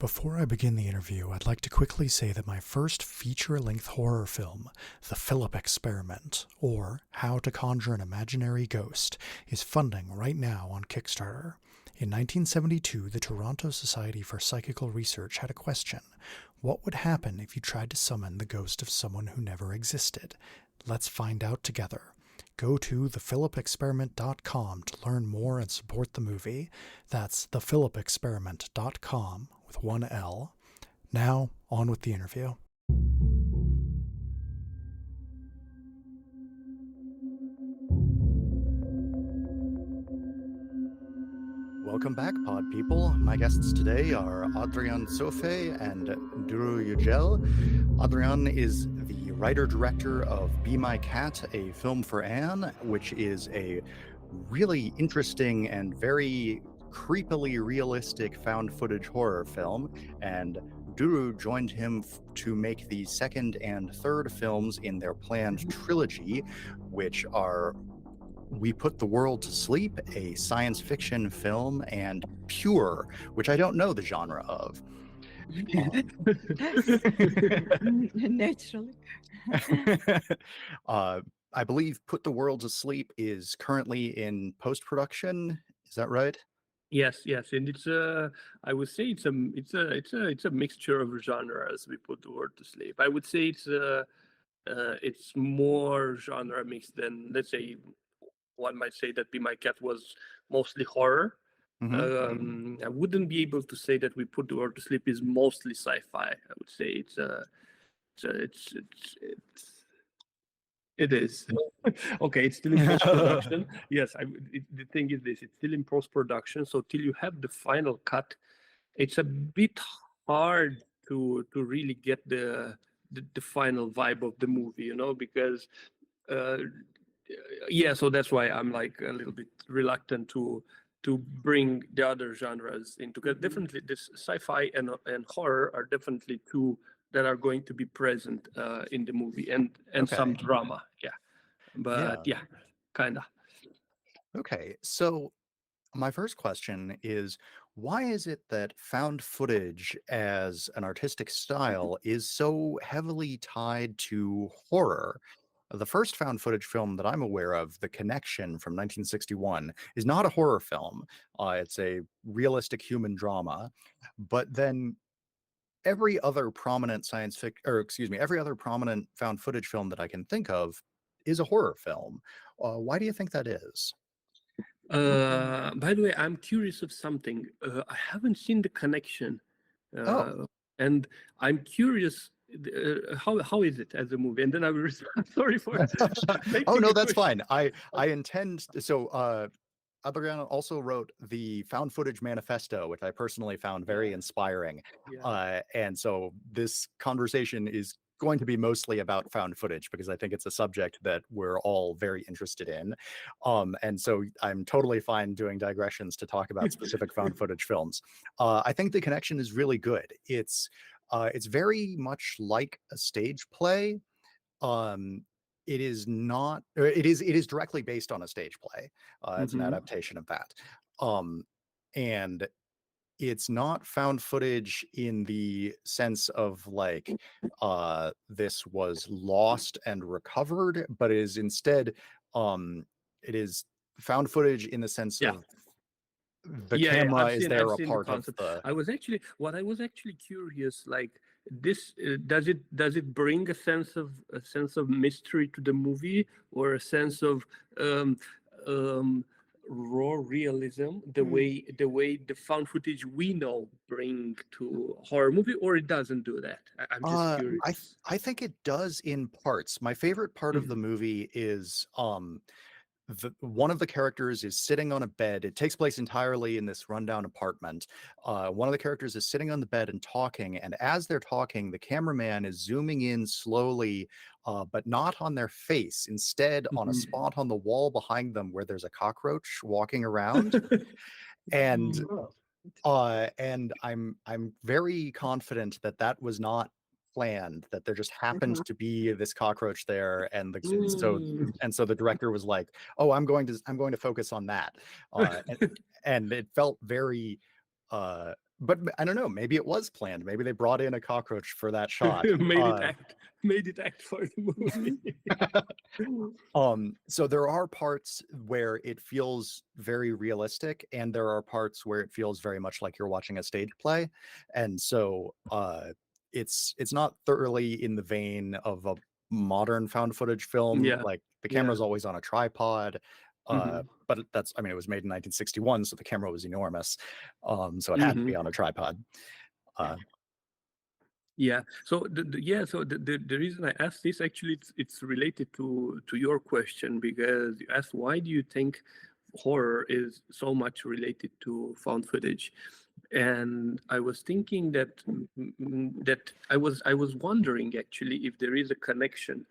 Before I begin the interview, I'd like to quickly say that my first feature-length horror film, The Philip Experiment, or How to Conjure an Imaginary Ghost, is funding right now on Kickstarter. In 1972, the Toronto Society for Psychical Research had a question. What would happen if you tried to summon the ghost of someone who never existed? Let's find out together. Go to thephlipexperiment.com to learn more and support the movie. That's thephlipexperiment.com with one L. Now, on with the interview. Welcome back, pod people. My guests today are Adrian Țofei and Duru Yücel. Adrian is the writer-director of Be My Cat, a film for Anne, which is a really interesting and very creepily realistic found footage horror film, and Duru joined him to make the second and third films in their planned trilogy, which are We Put the World to Sleep, a science fiction film, and Pure, which I don't know the genre of. Naturally. I believe Put the World to Sleep is currently in post-production. Is that right? Yes, and it's I would say it's a mixture of genres. We Put the World to Sleep. I would say it's more genre mixed than, let's say, one might say that Be My Cat was mostly horror. Mm-hmm. I wouldn't be able to say that We Put the World to Sleep is mostly sci-fi. I would say it is. Okay, it's still in post-production. Yes, the thing is this, it's still in post-production, so till you have the final cut, it's a bit hard to really get the final vibe of the movie, because so that's why I'm like a little bit reluctant to bring the other genres into, because definitely this sci-fi and horror are definitely two that are going to be present in the movie, and Okay. some drama, but kind of. Okay, so my first question is, why is it that found footage as an artistic style is so heavily tied to horror? The first found footage film that I'm aware of, The Connection from 1961, is not a horror film. It's a realistic human drama, but then every other prominent every other prominent found footage film that I can think of is a horror film. Why do you think that is? By the way, I'm curious of something. I haven't seen The Connection, and I'm curious. How is it as a movie? And then I will respond. Sorry for oh no, that's fine. I intend so Adrian also wrote the Found Footage Manifesto, which I personally found very inspiring. And so this conversation is going to be mostly about found footage, because I think it's a subject that we're all very interested in. And so I'm totally fine doing digressions to talk about specific found footage films. I think The Connection is really good. It's very much like a stage play. It is not, or it is directly based on a stage play. It's an adaptation of that. And it's not found footage in the sense of like this was lost and recovered, but it is instead it is found footage in the sense of the camera is there a part of the. I was actually curious, like this does it bring a sense of mystery to the movie, or a sense of raw realism, the way the found footage we know bring to horror movie, or it doesn't do that? I'm just curious. I think it does in parts. My favorite part of the movie is one of the characters is sitting on a bed. It takes place entirely in this rundown apartment. One of the characters is sitting on the bed and talking, and as they're talking, the cameraman is zooming in slowly, but not on their face, instead on a spot on the wall behind them where there's a cockroach walking around. And I'm very confident that was not planned, that there just happened to be this cockroach there, and so the director was like, "Oh, I'm going to focus on that," and it felt very but I don't know. Maybe it was planned. Maybe they brought in a cockroach for that shot. made it act for the movie. So there are parts where it feels very realistic, and there are parts where it feels very much like you're watching a stage play, and so it's not thoroughly in the vein of a modern found footage film. Yeah, Like the yeah. camera's always on a tripod. Mhm. But that's, I mean, it was made in 1961, so the camera was enormous. So it had to be on a tripod. Yeah. So the reason I asked this, actually it's related to your question, because you asked, why do you think horror is so much related to found footage? And I was thinking that I was wondering actually if there is a connection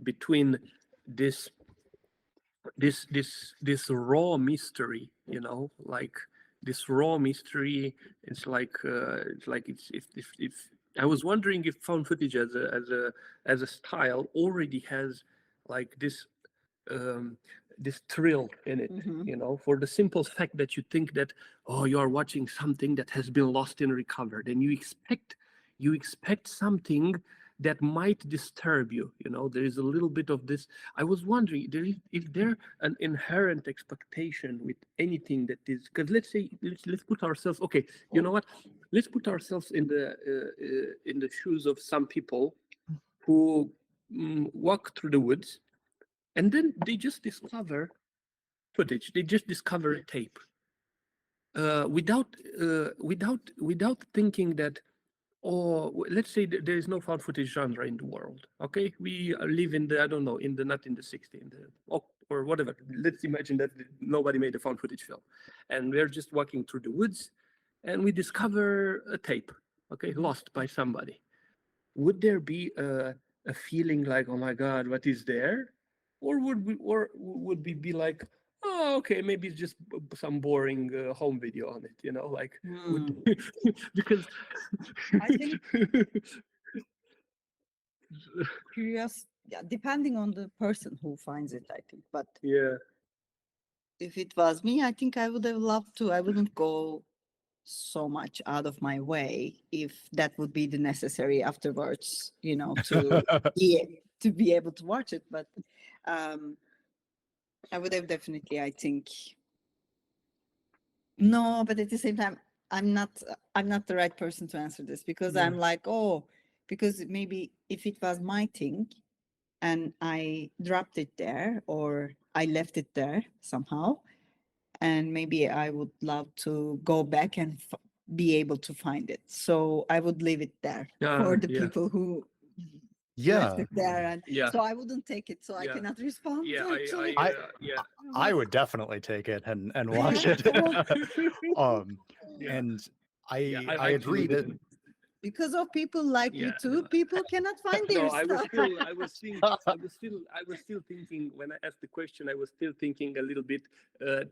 between this raw mystery, like this raw mystery. It's like if I was wondering if found footage as a style already has like this thrill in it, for the simple fact that you think that, oh, you are watching something that has been lost and recovered, and you expect something that might disturb you. There is a little bit of this. I was wondering, is there an inherent expectation with anything that is, because let's say, let's put ourselves, okay, you know what, let's put ourselves in the shoes of some people who walk through the woods, and then they just discover footage. They just discover a tape, without thinking that, or let's say that there is no found footage genre in the world. Okay, we live in the, I don't know, not in the 60s, or whatever. Let's imagine that nobody made a found footage film, and we're just walking through the woods, and we discover a tape, okay, lost by somebody. Would there be a feeling like, oh my God, what is there? Or would we be like, oh, okay, maybe it's just some boring home video on it, like, because I think curious, yeah, depending on the person who finds it, I think. But yeah, if it was me, I think I would have loved to. I wouldn't go so much out of my way if that would be the necessary afterwards, to be able to watch it. But I would have definitely, I think. No, but at the same time, I'm not the right person to answer this, because I'm like, because maybe if it was my thing and I dropped it there, or I left it there somehow, and maybe I would love to go back and be able to find it. So I would leave it there for the people who left it there, and so I wouldn't take it. So I cannot respond. I would definitely take it and watch it. And I agree that because of people like you two, people cannot find their stuff. I was still thinking when I asked the question. I was still thinking a little bit,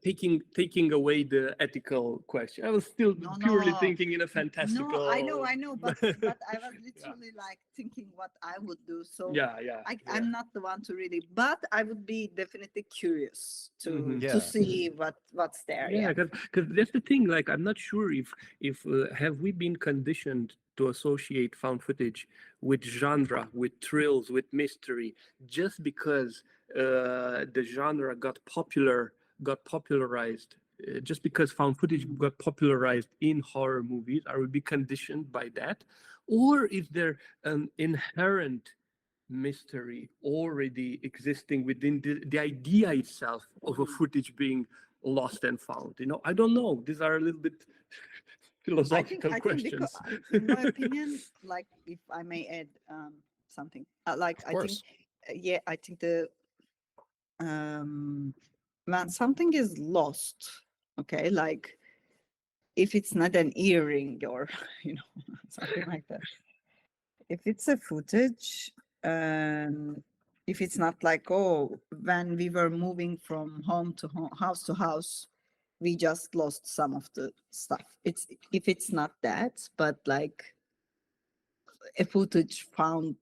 taking away the ethical question. I was still purely thinking in a fantastical. No, I know, but I was literally like thinking what I would do. So I'm not the one to really, but I would be definitely curious to see what's there. Yeah, because that's the thing. Like, I'm not sure if have we been conditioned to associate found footage with genre, with thrills, with mystery, just because the genre got popularized, just because found footage got popularized in horror movies. Are we be conditioned by that? Or is there an inherent mystery already existing within the idea itself of a footage being lost and found? I don't know. These are a little bit philosophical questions. Because, in my opinion, like, if I may add something, I think when something is lost, okay, like if it's not an earring or something like that, if it's a footage, if it's not like, when we were moving from home to house to house, we just lost some of the stuff. If it's not that, but like a footage found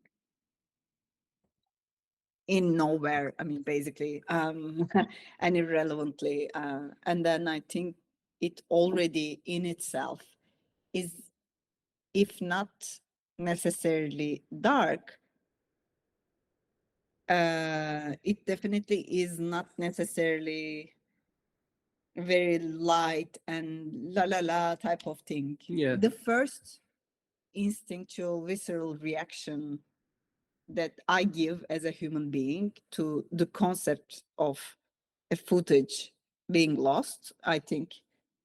in nowhere, I mean, basically, and irrelevantly, and then I think it already in itself is, if not necessarily dark, it definitely is not necessarily very light and la la la type of thing. Yeah. The first instinctual, visceral reaction that I give as a human being to the concept of a footage being lost, I think,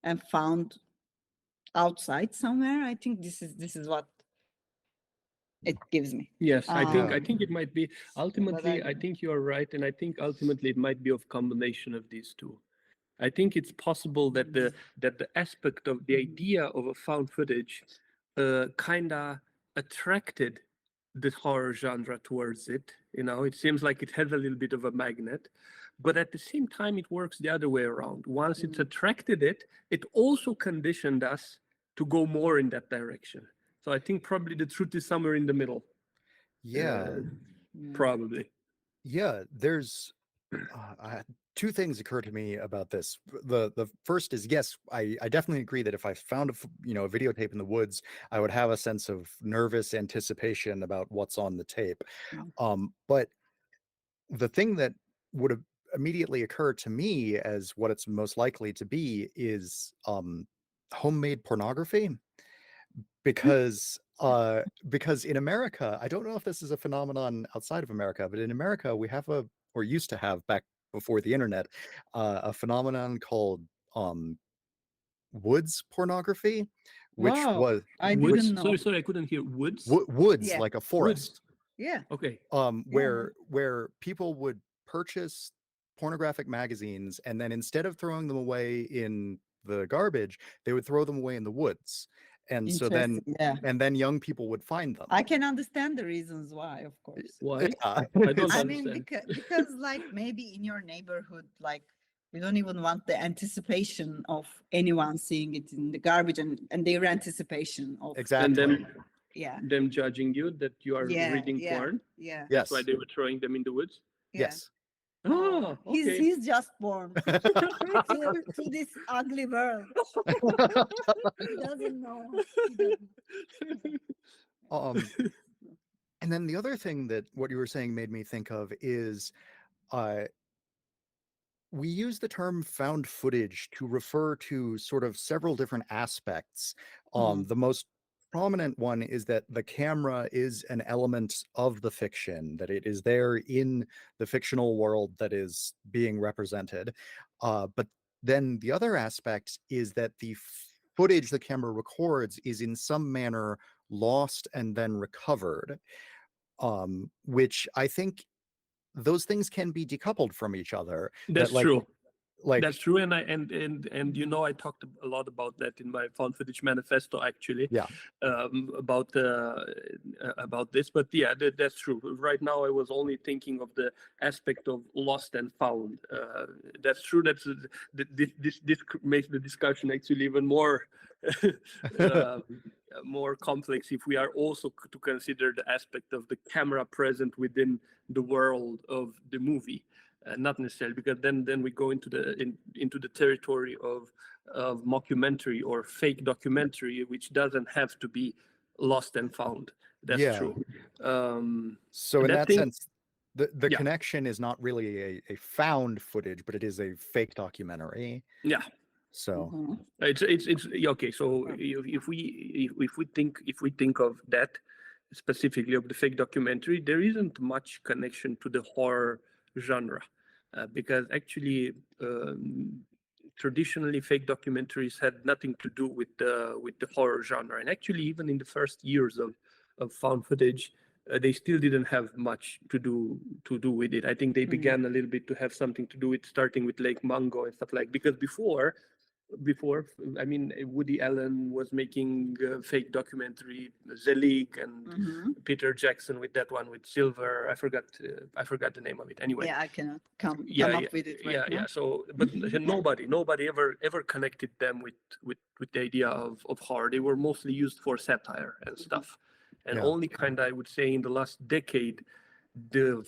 and found outside somewhere, I think this is what it gives me. Yes, I Yeah. think it might be ultimately. I think you are right, and I think ultimately it might be of combination of these two. I think it's possible that the aspect of the idea of a found footage kind of attracted the horror genre towards it. You know, it seems like it has a little bit of a magnet, but at the same time, it works the other way around. Once it's attracted it, it also conditioned us to go more in that direction. So I think probably the truth is somewhere in the middle. Yeah. Probably. Yeah, there's two things occur to me about this. The first is, yes, I definitely agree that if I found a videotape in the woods, I would have a sense of nervous anticipation about what's on the tape. But the thing that would have immediately occurred to me as what it's most likely to be is homemade pornography. Because in America, I don't know if this is a phenomenon outside of America, but in America we have or used to have, back before the internet, a phenomenon called woods pornography, which Wow, was I Woods? didn't know. Sorry, I couldn't hear. Woods? woods, Yeah. like a forest. Yeah. Okay. Where people would purchase pornographic magazines, and then instead of throwing them away in the garbage, they would throw them away in the woods. And so then, young people would find them. I can understand the reasons why, of course. Why? Yeah. I don't I mean, understand. because like maybe in your neighborhood, like you don't even want the anticipation of anyone seeing it in the garbage, and their anticipation of Exactly. And yeah, them judging you that you are reading porn. yeah, Yes. That's why they were throwing them in the woods. yeah. Yes. Oh, okay. He's just born to this ugly world. He doesn't know. He doesn't. And then the other thing that what you were saying made me think of is we use the term found footage to refer to sort of several different aspects. The most prominent one is that the camera is an element of the fiction, that it is there in the fictional world that is being represented. But then the other aspect is that the footage the camera records is in some manner lost and then recovered, which I think those things can be decoupled from each other. That's true. Like That's true, and I talked a lot about that in my found footage manifesto, actually. Yeah. About this, but yeah, that's true. Right now, I was only thinking of the aspect of lost and found. That's true. That's this makes the discussion actually even more more complex if we are also to consider the aspect of the camera present within the world of the movie. Not necessarily, because then we go into the territory of mockumentary or fake documentary, which doesn't have to be lost and found. That's true. So in that sense, the connection is not really a found footage, but it is a fake documentary. Yeah. So it's okay. So if we think of that specifically of the fake documentary, there isn't much connection to the horror genre, because actually traditionally fake documentaries had nothing to do with the horror genre, and actually even in the first years of found footage, they still didn't have much to do with it. I think they began a little bit to have something to do with starting with Lake Mungo and stuff like, because before, I mean, Woody Allen was making fake documentary, The League, and Peter Jackson with that one with Silver. I forgot the name of it. Anyway. Yeah, I cannot come up with it right now. Yeah. So, but nobody ever connected them with the idea of horror. They were mostly used for satire and stuff. And only kind of, I would say, in the last decade, the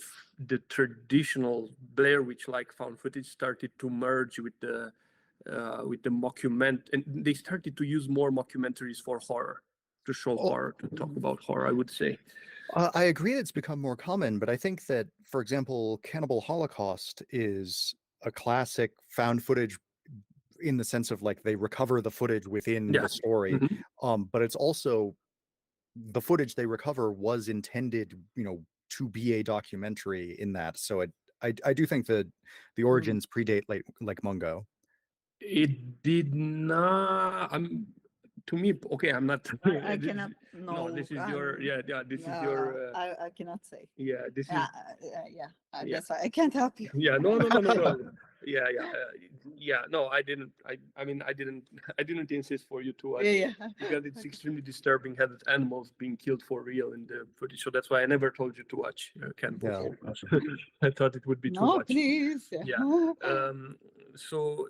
traditional Blair Witch-like found footage started to merge with the with the and they started to use more mockumentaries for horror, to show horror, to talk about horror, I would say. I agree it's become more common, but I think that, for example, Cannibal Holocaust is a classic found footage in the sense of like they recover the footage within the story. But it's also the footage they recover was intended, to be a documentary in that. So I do think that the origins predate like Mungo. It did not. To me, okay, I'm not. I cannot know. No, this is your. This is your. I cannot say. Yeah, this is. Yeah. That's why I can't help you. Yeah, no. Yeah, no, I didn't. I mean, I didn't insist for you to watch. Yeah. Because it's extremely disturbing having animals being killed for real in the footage. So that's why I never told you to watch Cannibal Holocaust. I thought it would be too much. No, please. Yeah. So.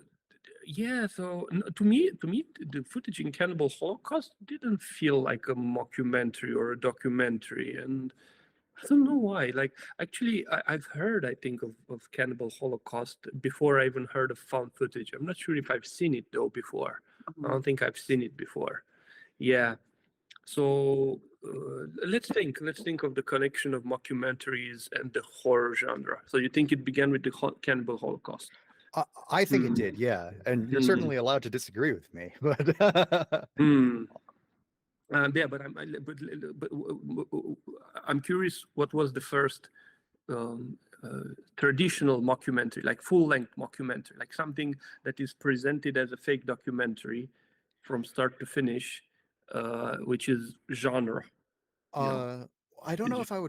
Yeah, so to me, the footage in Cannibal Holocaust didn't feel like a mockumentary or a documentary, and I don't know why. Like, actually, I've heard, I think, of Cannibal Holocaust before I even heard of found footage. I'm not sure if I've seen it though before. I don't think I've seen it before. Yeah. So let's think of the connection of mockumentaries and the horror genre. So you think it began with the Cannibal Holocaust? I think it did, yeah. And you're certainly allowed to disagree with me, but yeah, but I'm curious. What was the first traditional mockumentary, like full-length mockumentary, like something that is presented as a fake documentary from start to finish, which is genre? I don't know if I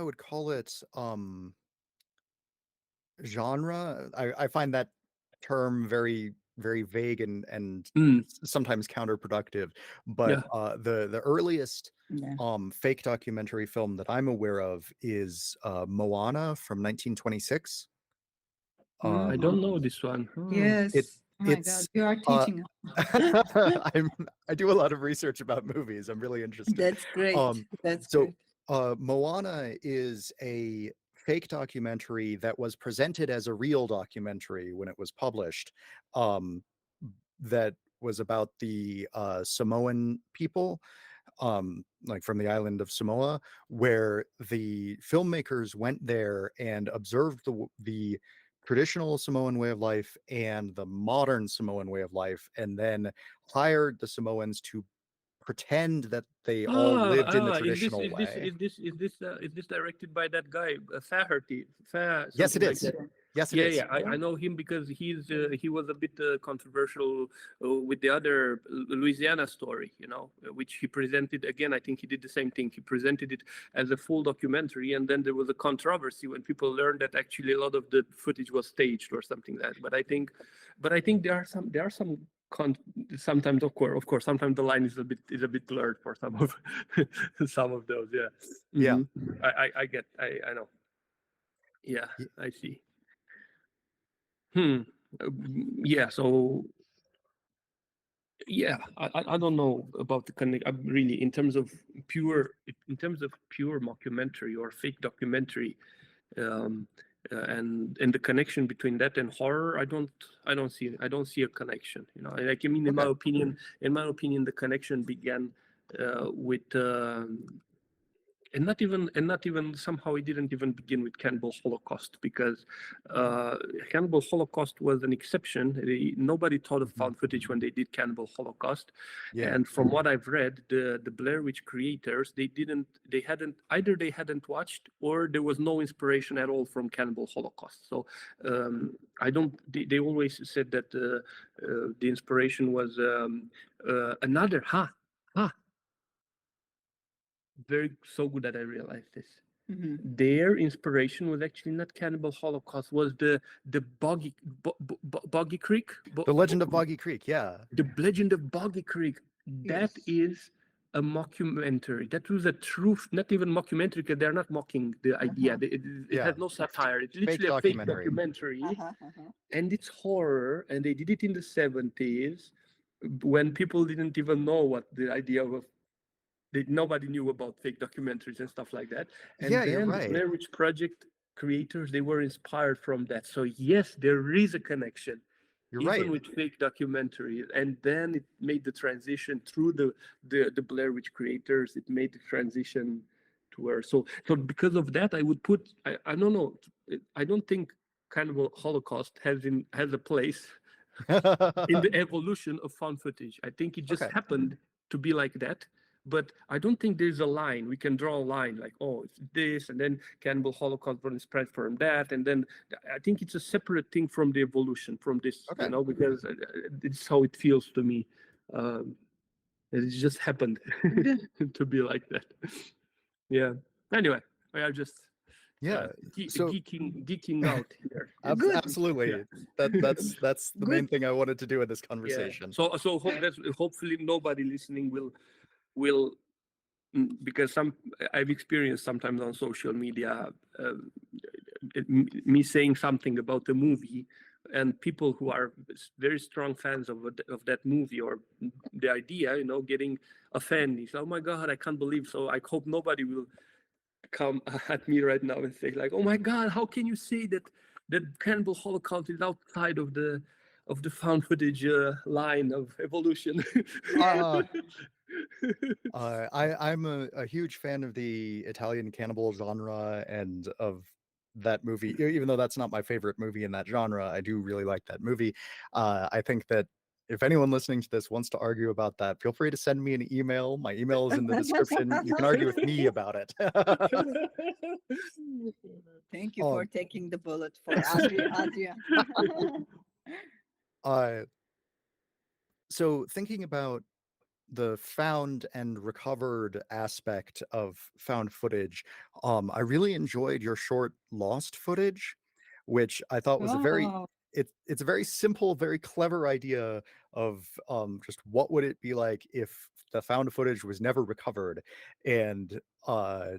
would call it genre. I find that term very, very vague and sometimes counterproductive. But the earliest fake documentary film that I'm aware of is Moana from 1926. I don't know this one. Yes. Oh my God, you are teaching us. I do a lot of research about movies. I'm really interested. That's great. Great. Moana is a fake documentary that was presented as a real documentary when it was published, that was about the Samoan people, like from the island of Samoa, where the filmmakers went there and observed the traditional Samoan way of life and the modern Samoan way of life, and then hired the Samoans to pretend that they all lived in the traditional way. Is this directed by that guy, Faherty? Yes, it is. Yes, it is. Yeah, I know him because he was a bit controversial with the other Louisiana story, which he presented. Again, I think he did the same thing. He presented it as a full documentary, and then there was a controversy when people learned that actually a lot of the footage was staged or something like that. But I think there are some. Sometimes, of course, sometimes the line is a bit blurred for some of those. Yeah. I know. Yeah, I see. Yeah. So. Yeah, I don't know about the connect. Really, in terms of pure mockumentary or fake documentary, and the connection between that and horror, I don't see a connection. Like, I mean, in my opinion, the connection began with. And not even somehow it didn't even begin with Cannibal Holocaust, because Cannibal Holocaust was an exception. Nobody thought of found footage when they did Cannibal Holocaust. Yeah. And from what I've read, the Blair Witch creators, they hadn't watched, or there was no inspiration at all from Cannibal Holocaust. So they always said that the inspiration was another so good that I realized this. Their inspiration was actually not Cannibal Holocaust, was the Boggy Creek. The Legend of Boggy Creek, yeah. The Legend of Boggy Creek. That is a mockumentary. That was a truth, not even mockumentary, because they're not mocking the idea. It has no satire. It's literally a fake documentary. And it's horror, and they did it in the 70s when people didn't even know what the idea of nobody knew about fake documentaries and stuff like that. And then you're right. The Blair Witch Project creators, they were inspired from that. So yes, there is a connection. You're even right. with fake documentary, and then it made the transition through the Blair Witch creators. It made the transition to where. So because of that, I would put. I don't know. I don't think Cannibal Holocaust has a place in the evolution of found footage. I think it just Okay. happened to be like that. But I don't think there's a line. We can draw a line like, oh, it's this, and then Cannibal Holocaust will spread from that, and then I think it's a separate thing from the evolution from this, Okay. because it's how it feels to me. It just happened to be like that. Yeah. Anyway, I are just Yeah. So geeking out here. Good. absolutely. Yeah. That's the main thing I wanted to do in this Yeah. conversation. So hopefully nobody listening will because I've experienced sometimes on social media me saying something about the movie, and people who are very strong fans of that movie or the idea, getting offended. Oh my God, I can't believe. So I hope nobody will come at me right now and say like, oh my God, how can you say that Cannibal Holocaust is outside of the found footage line of evolution? I'm a huge fan of the Italian cannibal genre and of that movie. Even though that's not my favorite movie in that genre, I do really like that movie. I think that if anyone listening to this wants to argue about that, feel free to send me an email. My email is in the description. You can argue with me about it. Thank you for taking the bullet for Adrian. So thinking about the found and recovered aspect of found footage, I really enjoyed your short Lost Footage, which I thought was Oh, it's a very simple, very clever idea of just what would it be like if the found footage was never recovered. And I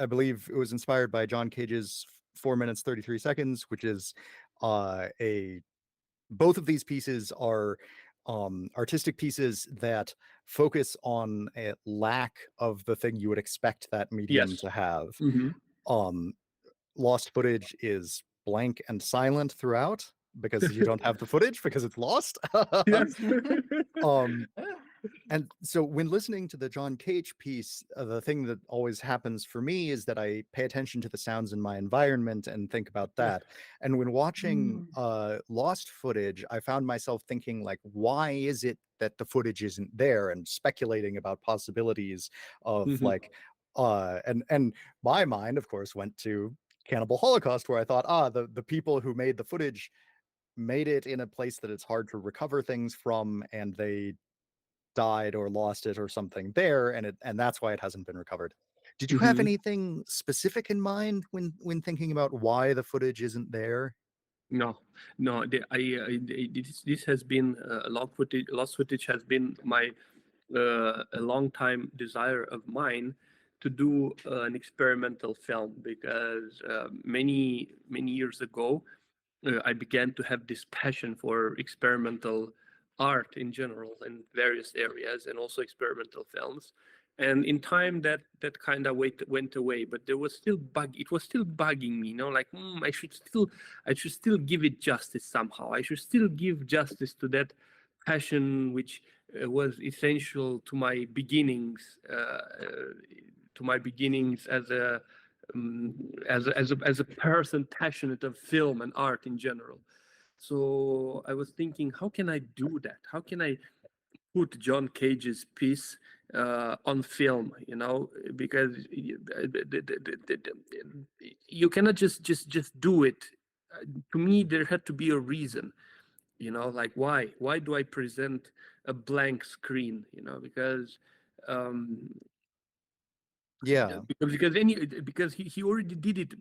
believe it was inspired by John Cage's 4 minutes 33 seconds, which is both of these pieces are artistic pieces that focus on a lack of the thing you would expect that medium Yes. to have. Mm-hmm. Lost Footage is blank and silent throughout because you don't have the footage because it's lost. Yes. And so when listening to the John Cage piece, the thing that always happens for me is that I pay attention to the sounds in my environment and think about that. And when watching Lost Footage, I found myself thinking like, why is it that the footage isn't there, and speculating about possibilities of like, and my mind, of course, went to Cannibal Holocaust, where I thought, the people who made the footage made it in a place that it's hard to recover things from, and they died or lost it or something there, and that's why it hasn't been recovered. Did you have anything specific in mind when thinking about why the footage isn't there? No. This has been Lost Footage has been my a long time desire of mine to do an experimental film, because many years ago I began to have this passion for experimental art in general in various areas, and also experimental films. And in time that kind of went away, but there was still it was still bugging me, like I should still give it justice somehow. I should still give justice to that passion, which was essential to my beginnings, as a person passionate of film and art in general. So I was thinking, how can I do that? How can I put John Cage's piece on film? Because you cannot just do it. To me, there had to be a reason. Like why do I present a blank screen? Because because he already did it.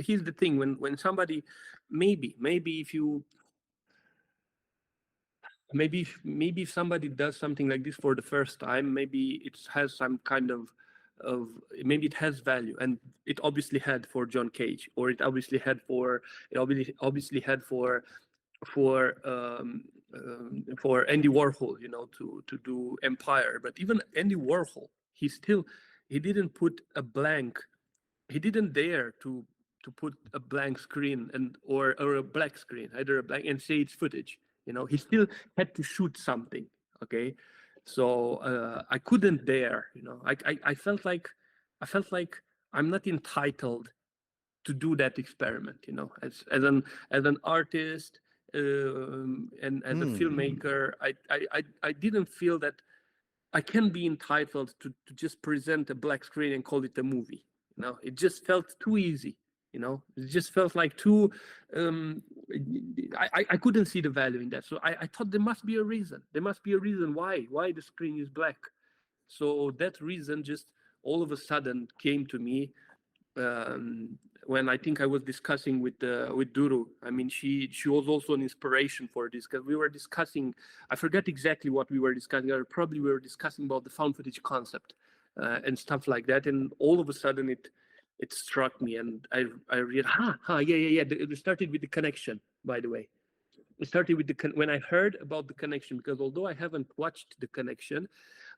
Here's the thing: when somebody, maybe if somebody does something like this for the first time, maybe it has some kind of maybe it has value, and it obviously had for John Cage, or it obviously had for Andy Warhol, to do Empire. But even Andy Warhol, he didn't put a blank. He didn't dare to put a blank screen or a black screen, either a blank, and say it's footage. You know, he still had to shoot something. Okay, so I couldn't dare. You know, I felt like I'm not entitled to do that experiment. You know, as an artist and as a filmmaker, I didn't feel that I can be entitled to just present a black screen and call it a movie. You know, it just felt too easy. You know, it just felt like too. I couldn't see the value in that. So I thought there must be a reason. There must be a reason why the screen is black. So that reason just all of a sudden came to me when I think I was discussing with Duru. I mean, she was also an inspiration for this, because we were discussing. I forget exactly what we were discussing. Or probably we were discussing about the found footage concept and stuff like that. And all of a sudden, it struck me, and I realized, yeah. It started with the connection. By the way, it started with when I heard about the connection, because although I haven't watched the connection,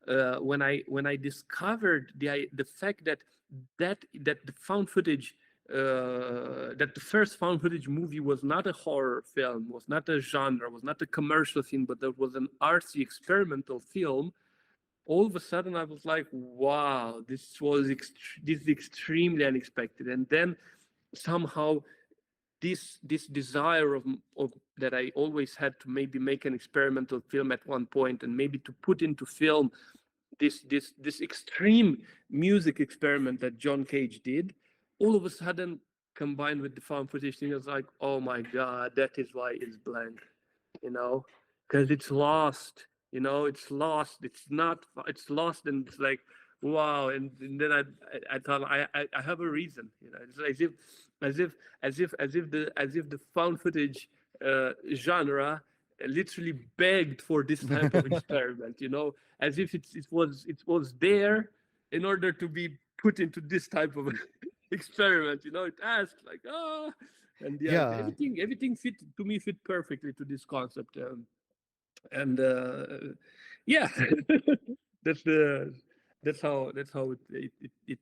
when I discovered the fact that the found footage, that the first found footage movie was not a horror film, was not a genre, was not a commercial film, but that was an artsy experimental film. All of a sudden, I was like, "Wow, this is extremely unexpected." And then somehow, this desire of that I always had to maybe make an experimental film at one point, and maybe to put into film this extreme music experiment that John Cage did, all of a sudden combined with the found footage thing, I was like, oh my God, that is why it's blank, you know, because it's lost, you know, it's lost. It's lost, and it's like, wow. And then I thought I have a reason, you know. It's as if the found footage genre literally begged for this type of experiment, you know, as if it was there in order to be put into this type of experiment, you know. It asked like, and everything fit perfectly to this concept, and yeah, that's how it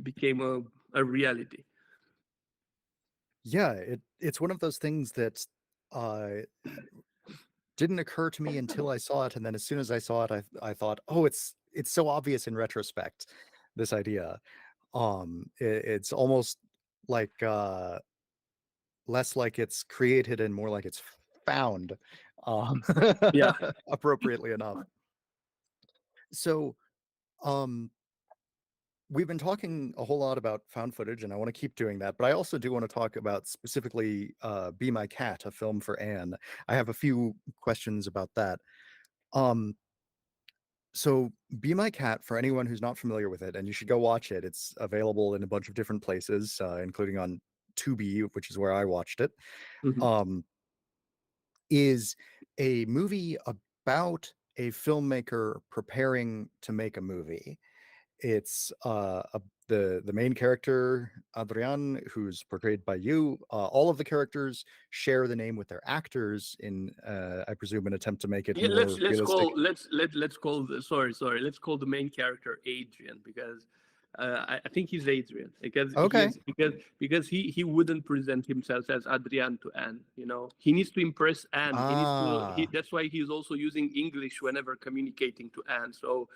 became a reality. Yeah, it's one of those things that didn't occur to me until I saw it, and then as soon as I saw it, I thought, oh, it's so obvious in retrospect, this idea. It's almost like less like it's created and more like it's found, Yeah. appropriately enough. So, we've been talking a whole lot about found footage, and I want to keep doing that, but I also do want to talk about specifically Be My Cat, a film for Anne. I have a few questions about that. So Be My Cat, for anyone who's not familiar with it, and you should go watch it. It's available in a bunch of different places, including on Tubi, which is where I watched it. Mhm. Is a movie about a filmmaker preparing to make a movie. It's the main character, Adrian, who's portrayed by you. All of the characters share the name with their actors in, I presume, an attempt to make it Yeah, more let's realistic. call let's call the main character Adrian, because I think he's Adrian, because Okay. because he wouldn't present himself as Adrian to Anne. You know, he needs to impress Anne. That's why he's also using English whenever communicating to Anne. So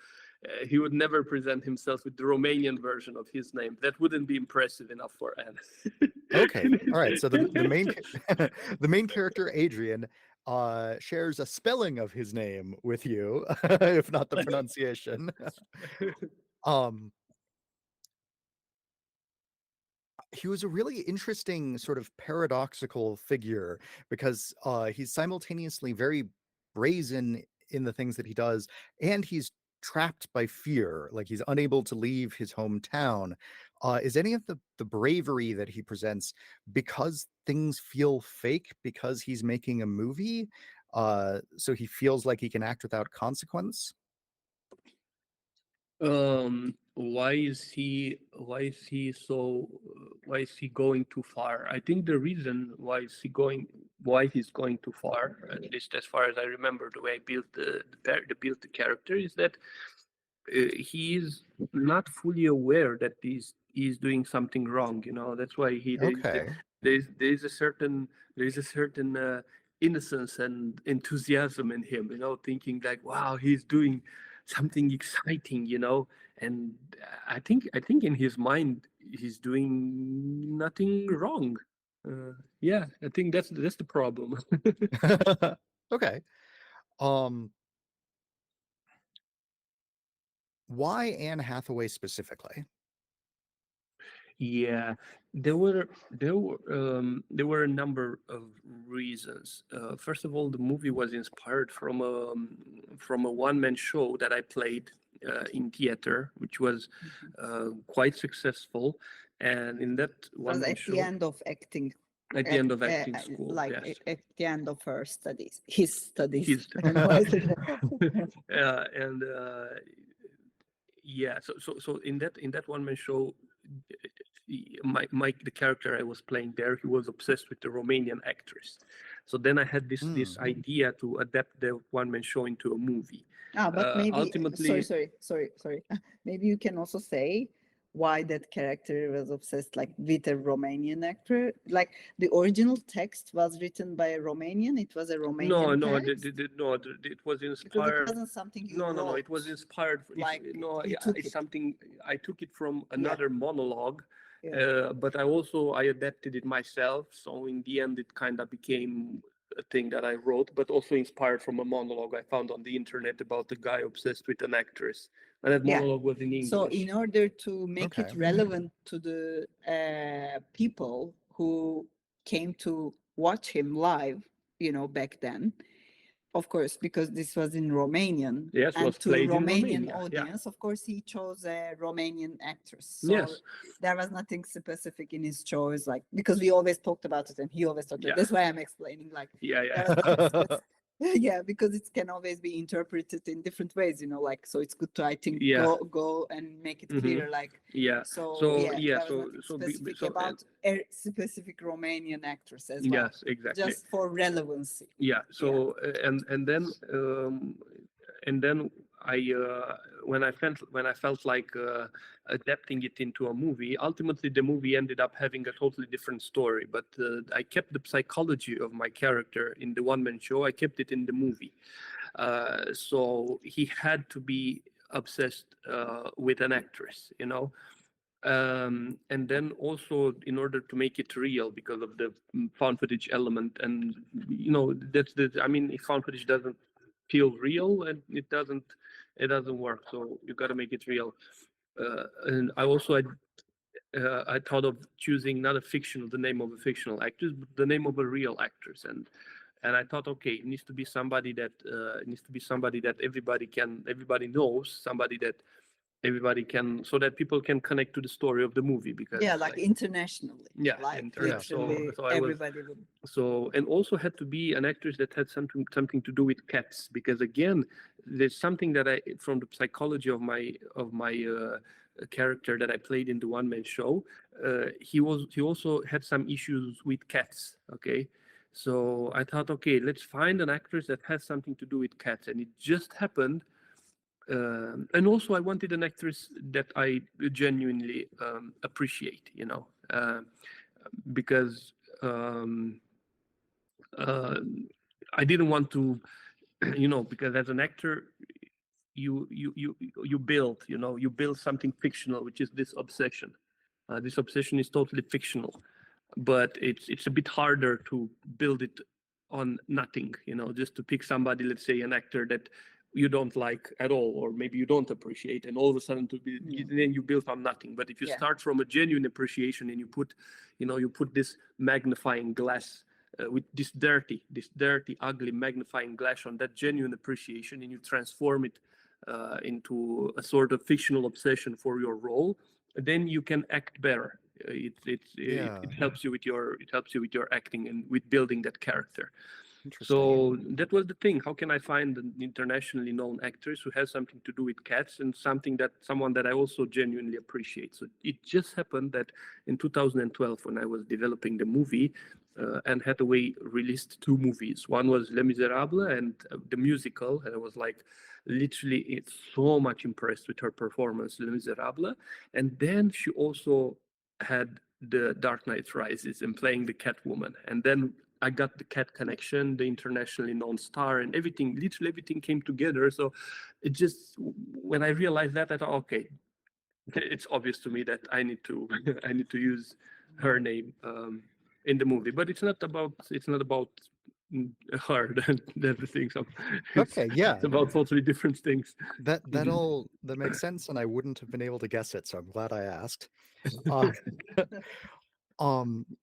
he would never present himself with the Romanian version of his name. That wouldn't be impressive enough for Anne. Okay. All right. So the main the main character, Adrian, shares a spelling of his name with you, if not the pronunciation. He was a really interesting sort of paradoxical figure, because he's simultaneously very brazen in the things that he does, and he's trapped by fear, like he's unable to leave his hometown. Is any of the bravery that he presents because things feel fake, because he's making a movie, so he feels like he can act without consequence? Why is he going too far? I think the reason why he's going too far, at least as far as I remember, the way I built the character, is that he is not fully aware that he's doing something wrong. You know, that's why Okay. there's a certain innocence and enthusiasm in him, thinking like, wow, he's doing something exciting, and I think in his mind he's doing nothing wrong. Yeah, I think that's the problem. Okay. Why Anne Hathaway specifically? Yeah, there were a number of reasons. First of all, the movie was inspired from a one-man show that I played in theater, which was quite successful. And in that Was one-man at show, the end of acting, at the end of acting school, like yes. at the end of her studies, his studies. His- I don't know why I said that. and yeah, so in that one-man show, the character I was playing there, he was obsessed with the Romanian actress. So then I had this idea to adapt the one-man show into a movie. But maybe ultimately, sorry. Maybe you can also say why that character was obsessed like with a Romanian actor. Like the original text was written by a Romanian. It was a Romanian text. It was Because inspired. it wasn't something you No, wrote. it was inspired. Like, It's something I took it from another monologue. Yeah. But I adapted it myself. So in the end, it kind of became a thing that I wrote, but also inspired from a monologue I found on the internet about a guy obsessed with an actress. And that monologue was in English. So in order to make it Okay. relevant to the people who came to watch him live, back then, of course, because this was in Romanian, Yes, and was to played in Romanian Romania, audience, of course, he chose a Romanian actress. So Yes. there was nothing specific in his choice, like, because we always talked about it and he always talked about it. That's why I'm explaining, like, Yeah. there was nothing specific. Yeah, because it can always be interpreted in different ways, like, so it's good to, I think, go and make it clear, like, Yeah. so specific about a specific Romanian actress as well. Yes, exactly. Just for relevancy. Yeah. So and then I when I felt like adapting it into a movie, ultimately the movie ended up having a totally different story. But I kept the psychology of my character in the one-man show. I kept it in the movie. So he had to be obsessed with an actress, and then also in order to make it real because of the found footage element, and if found footage doesn't feel real, and it doesn't work, so you got to make it real. And I thought of choosing not the name of a fictional actress, but the name of a real actress, and I thought, okay, it needs to be somebody that everybody knows, somebody that everybody can, so that people can connect to the story of the movie, because like internationally, like literally so everybody would. So, and also had to be an actress that had something to do with cats, because again, there's something that from the psychology of my character that I played in the one-man show, he also had some issues with cats. Okay, so I thought, okay, let's find an actress that has something to do with cats, and it just happened. And also I wanted an actress that I genuinely appreciate, because I didn't want to, because as an actor, you build something fictional, which is this obsession. This obsession is totally fictional, but it's a bit harder to build it on nothing, just to pick somebody, let's say an actor that you don't like at all, or maybe you don't appreciate, and all of a sudden then you build on nothing. But if you start from a genuine appreciation, and you put this magnifying glass with this dirty, ugly magnifying glass on that genuine appreciation, and you transform it into a sort of fictional obsession for your role, then you can act better. It helps you with your acting and with building that character. So that was the thing. How can I find an internationally known actress who has something to do with cats, and someone that I also genuinely appreciate? So it just happened that in 2012, when I was developing the movie, Anne Hathaway released 2 movies. One was Les Miserables and the musical, and I was like, literally, so much impressed with her performance, Les Miserables. And then she also had the Dark Knight Rises and playing the Catwoman. And then I got the cat connection, the internationally known star, and everything, literally everything came together. So it just, when I realized that, I thought, okay, it's obvious to me that I need to I need to use her name in the movie. But it's not about her than the things. Okay, yeah. It's about totally different things. That makes sense, and I wouldn't have been able to guess it, so I'm glad I asked. Uh,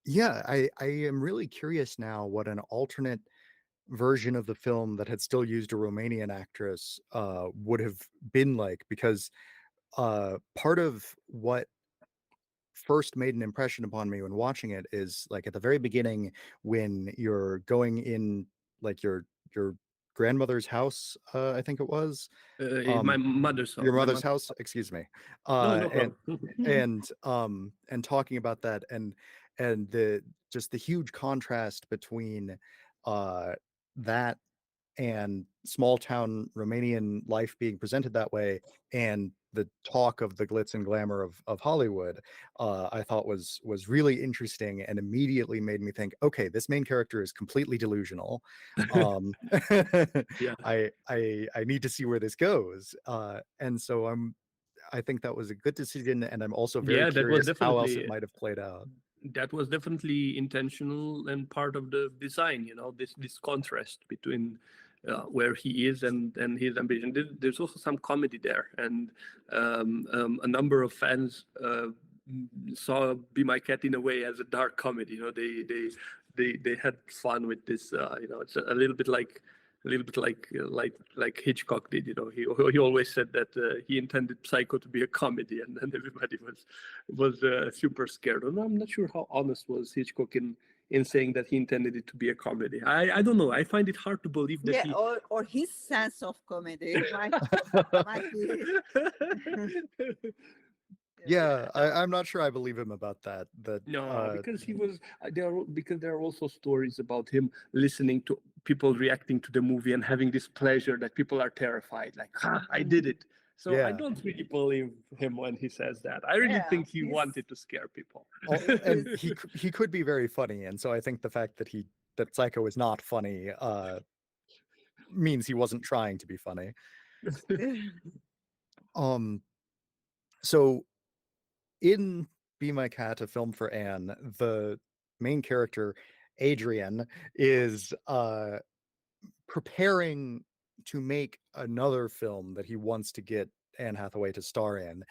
yeah, I am really curious now what an alternate version of the film that had still used a Romanian actress would have been like, because part of what first made an impression upon me when watching it is like at the very beginning when you're going in like your grandmother's house, I think it was My mother's house. your mother's house, excuse me, No and problem. and talking about that and the just the huge contrast between that and small town Romanian life being presented that way and the talk of the glitz and glamour of Hollywood, I thought was really interesting and immediately made me think, okay, this main character is completely delusional. Yeah. I need to see where this goes. And so I think that was a good decision, and I'm also very Yeah, that was curious how else it definitely might have played out. that was definitely intentional and part of the design. You know, this contrast between where he is and his ambition. There's also some comedy there, and a number of fans saw "Be My Cat" in a way as a dark comedy. You know, they had fun with this. You know, it's a little bit like Hitchcock did. You know, he always said that he intended Psycho to be a comedy, and then everybody was super scared. And I'm not sure how honest was Hitchcock in saying that he intended it to be a comedy. I don't know. I find it hard to believe that he. Or his sense of comedy might be. Yeah, I'm not sure I believe him about that. No, because he was there are also stories about him listening to people reacting to the movie and having this pleasure that people are terrified, like, I did it. So I Yeah. don't really believe him when he says that. I really think he he's- wanted to scare people. And he could be very funny, and so I think the fact that Psycho is not funny means he wasn't trying to be funny. So in Be My Cat, a film for Anne, the main character, Adrian, is preparing to make another film that he wants to get Anne Hathaway to star in.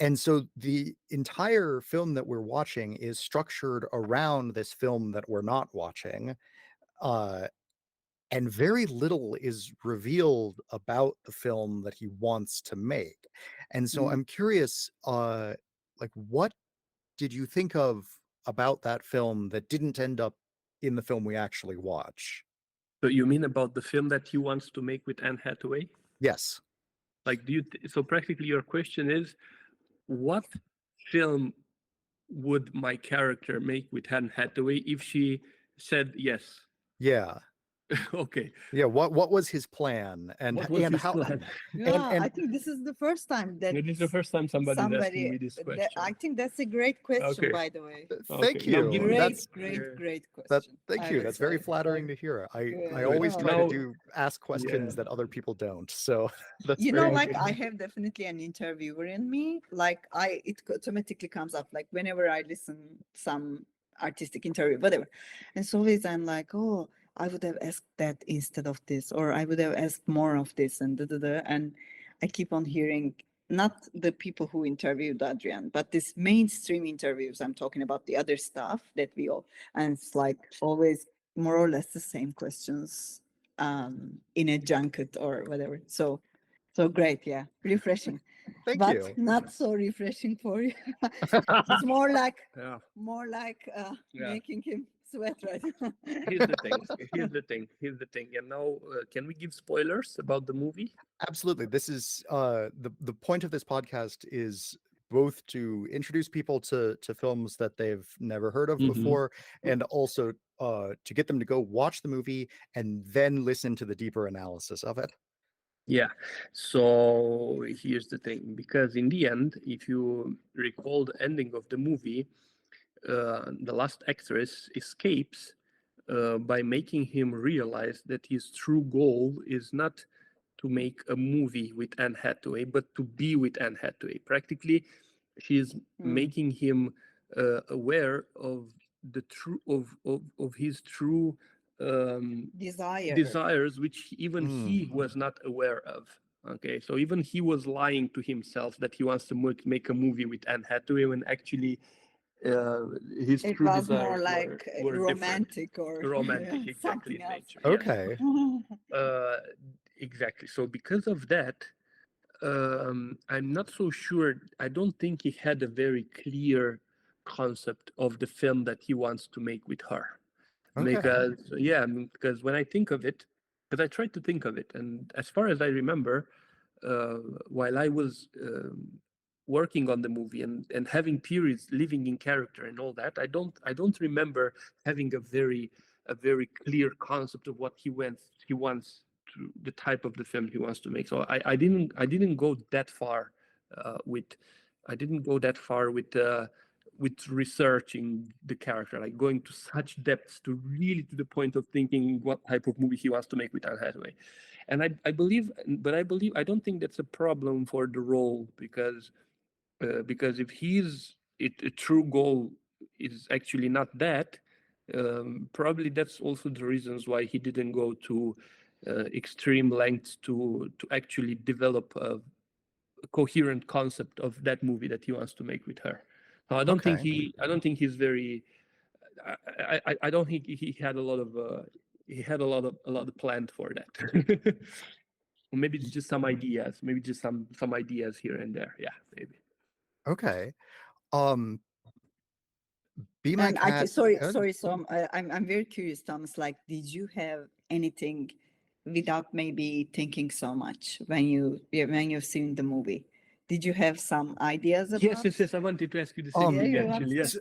And so the entire film that we're watching is structured around this film that we're not watching. And very little is revealed about the film that he wants to make. And so I'm curious, like, what did you think of about that film that didn't end up in the film we actually watch? So you mean about the film that he wants to make with Anne Hathaway? Yes. Like, so practically your question is, what film would my character make with Anne Hathaway if she said yes? Yeah. Okay. Yeah. What was his plan, and What was his how? plan? Yeah, and I think this is the first time that It is the first time somebody's asking me this question. I think that's a great question, Okay. by the way. Thank Okay, now you. give me- That's Great question. thank I you. would That's very say. flattering to hear. I Good. always No, try no. to ask questions Yeah. that other people don't. So that's You know, very like I have definitely an interviewer in me. Like it automatically comes up. Like whenever I listen some artistic interview, whatever, and so always I'm like, oh, I would have asked that instead of this, or I would have asked more of this, and and I keep on hearing not the people who interviewed Adrian, but this mainstream interviews. I'm talking about the other stuff that we all, and it's like always more or less the same questions in a junket or whatever. So great, yeah, refreshing. Thank but you. not so refreshing for you. It's more like Yeah. Yeah. making him sweat right now. Here's the thing. Here's the thing. And now, can we give spoilers about the movie? Absolutely. This is the point of this podcast is both to introduce people to films that they've never heard of Mhm. before, and also to get them to go watch the movie and then listen to the deeper analysis of it. Yeah. So here's the thing, because in the end, if you recall the ending of the movie, the last actress escapes by making him realize that his true goal is not to make a movie with Anne Hathaway, but to be with Anne Hathaway. Practically, she is making him aware of the true of his true desires, which even he was not aware of. Okay, so even he was lying to himself that he wants to make a movie with Anne Hathaway when actually his it true was desires more like were romantic different. or Romantic, exactly, something in else. nature. Yes. Okay. Exactly. So because of that, I'm not so sure. I don't think he had a very clear concept of the film that he wants to make with her. Okay. Because when I think of it, because I tried to think of it, and as far as I remember, while I was working on the movie and having periods living in character and all that, I don't remember having a very clear concept of what he wants to, the type of the film he wants to make. So I didn't go that far with researching the character, like going to such depths to really to the point of thinking what type of movie he wants to make with Anne Hathaway. And I believe I don't think that's a problem for the role, because if a true goal is actually not that, probably that's also the reasons why he didn't go to extreme lengths to actually develop a coherent concept of that movie that he wants to make with her. So I don't think he's very. I don't think he had a lot of planned for that. Maybe it's just some ideas. Maybe just some ideas here and there. Yeah, maybe. Okay. Be my And cat. sorry. So I'm very curious, Thomas. Like, did you have anything without maybe thinking so much when you've seen the movie? Did you have some ideas about? Yes. I wanted to ask you the same thing, actually. Yes.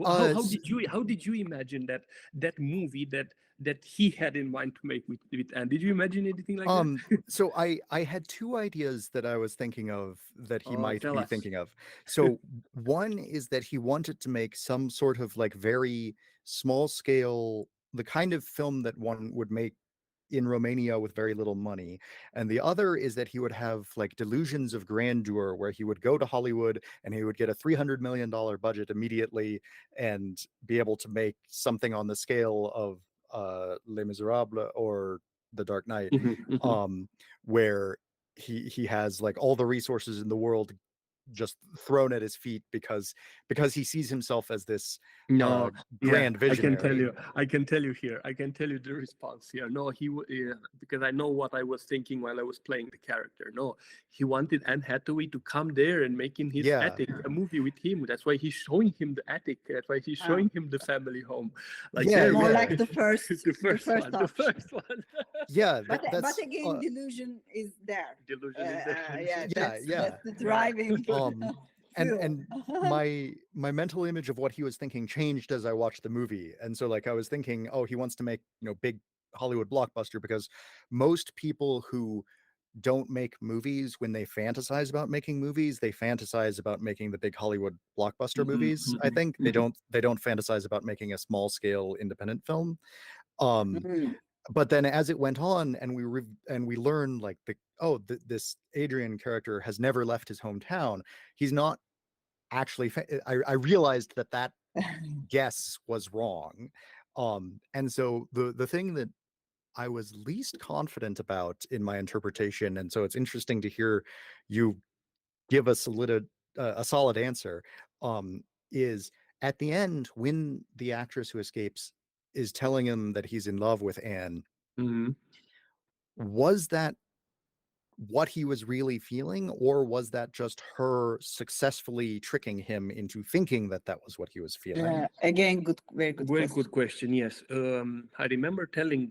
How did you imagine that movie that he had in mind to make with Anne? Did you imagine anything like that? So I had two ideas that I was thinking of that he might tell be us. thinking of. So one is that he wanted to make some sort of like very small scale, the kind of film that one would make in Romania with very little money. And the other is that he would have like delusions of grandeur where he would go to Hollywood and he would get a $300 million budget immediately and be able to make something on the scale of Les Miserables or The Dark Knight, where he has like all the resources in the world just thrown at his feet because he sees himself as this grand visionary. I can tell you the response here. No, because I know what I was thinking while I was playing the character. No, he wanted Anne Hathaway to come there and make in his attic a movie with him. That's why he's showing him the attic. That's why he's showing him the family home. Like more like the first the first one. Yeah, but again, delusion is there. Delusion is there. That's the driving. And my mental image of what he was thinking changed as I watched the movie. And so like I was thinking, oh, he wants to make, big Hollywood blockbuster, because most people who don't make movies, when they fantasize about making movies, they fantasize about making the big Hollywood blockbuster movies. I think they don't fantasize about making a small scale independent film. But then as it went on and we learned like this Adrian character has never left his hometown. He's not actually I realized that guess was wrong. And so the thing that I was least confident about in my interpretation, and so it's interesting to hear you give us a solid answer, is at the end when the actress who escapes is telling him that he's in love with Anne. Was that what he was really feeling, or was that just her successfully tricking him into thinking that was what he was feeling? Again, very good question. Yes, I remember telling